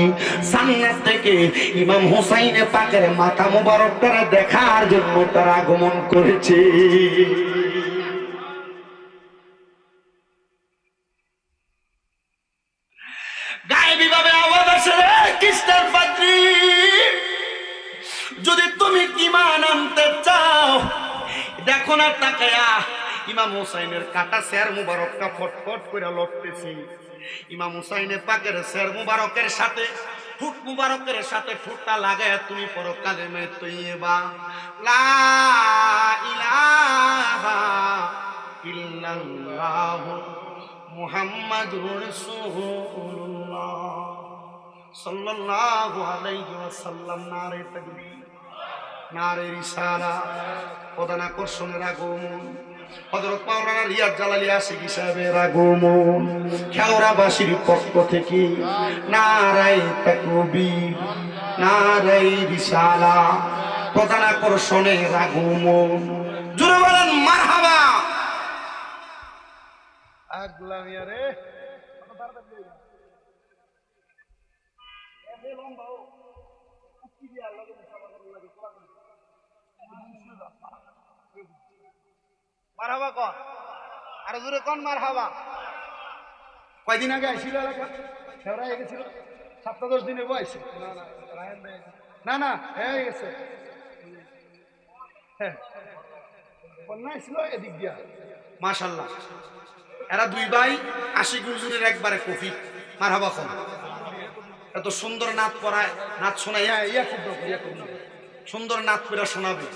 জান্নাত থেকে ইমাম হুসাইনে পাকের মাথা মোবারকটারে দেখার জন্য তারা আগমন করেছে। গায়েবী ভাবে আওয়াজ আসে, রে খ্রিস্টান পাদ্রী, যদি তুমি ঈমান আনতে চাও, দেখো না তাকায়া ইমাম হুসাইনের কাটা সের মুবারকটা ফটফট করে লড়তেছে। ইমাম হুসাইনের পাকের সের মুবারকের সাথে ঠোঁট মুবারকের সাথে ঠোঁটটা লাগায় তুমি পড়ো কালেমে তৈয়বা, লা ইলাহা ইল্লাল্লাহ মুহাম্মাদুর রাসূলুল্লাহ সাল্লাল্লাহু আলাইহি ওয়াসাল্লাম। নারে তাকবীর, নারে রিসালাত, প্রধান আকর্ষণের আগমন। হযরত মাওলানা রিয়াদ জালালী আশিকী সাহেবের আগমন। খেওড়াবাসীর পক্ষ থেকে নারে তাকবীর, নারে রিসালাত, প্রধান আকর্ষণের আগমন। জোরে বলেন মারহাবা। আগলামিয়া রে মারহাবা কর, আরো জোরে কোন মারহাবা। কয়দিন আগে আইছিল এলাকা খেওড়া হয়ে গেছিল, 7-10 দিনে বয়সে। না না হয়ে গেছে, হ্যাঁ বন্যা ছিল এদিক দিয়া। মাশাআল্লাহ, এরা দুই ভাই আশিক হুজুরের একবারে কফি। মারহাবা কোন, এত সুন্দর নাচ পড়ায়, নাচ শোনায়, খুব সুন্দর নাচ পড়া শোনাবে।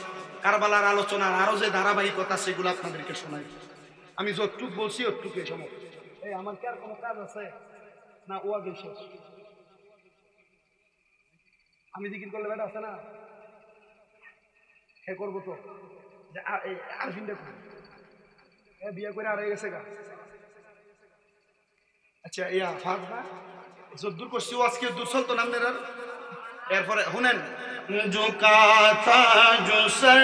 কারবালার আলোচনার আরো যে ধারাবাহিকতা সেগুলো আপনাদেরকে শোনাই। আমি যতটুক বলছি ওটুকু সময়। এই আমার কি আর কোনো কাজ আছে না? ওয়াজ শেষ, আমি জিকির করলে বেটা আছে না, হে করবো তো। আর ফিনটা বিয়ে করে আর হয়ে গেছে গা। আচ্ছা ইয়া ফাঁক না যদ্দূর করছি আজকে দূর চলতো না আপনার। এরপরে শুনেন, जो का था जो सर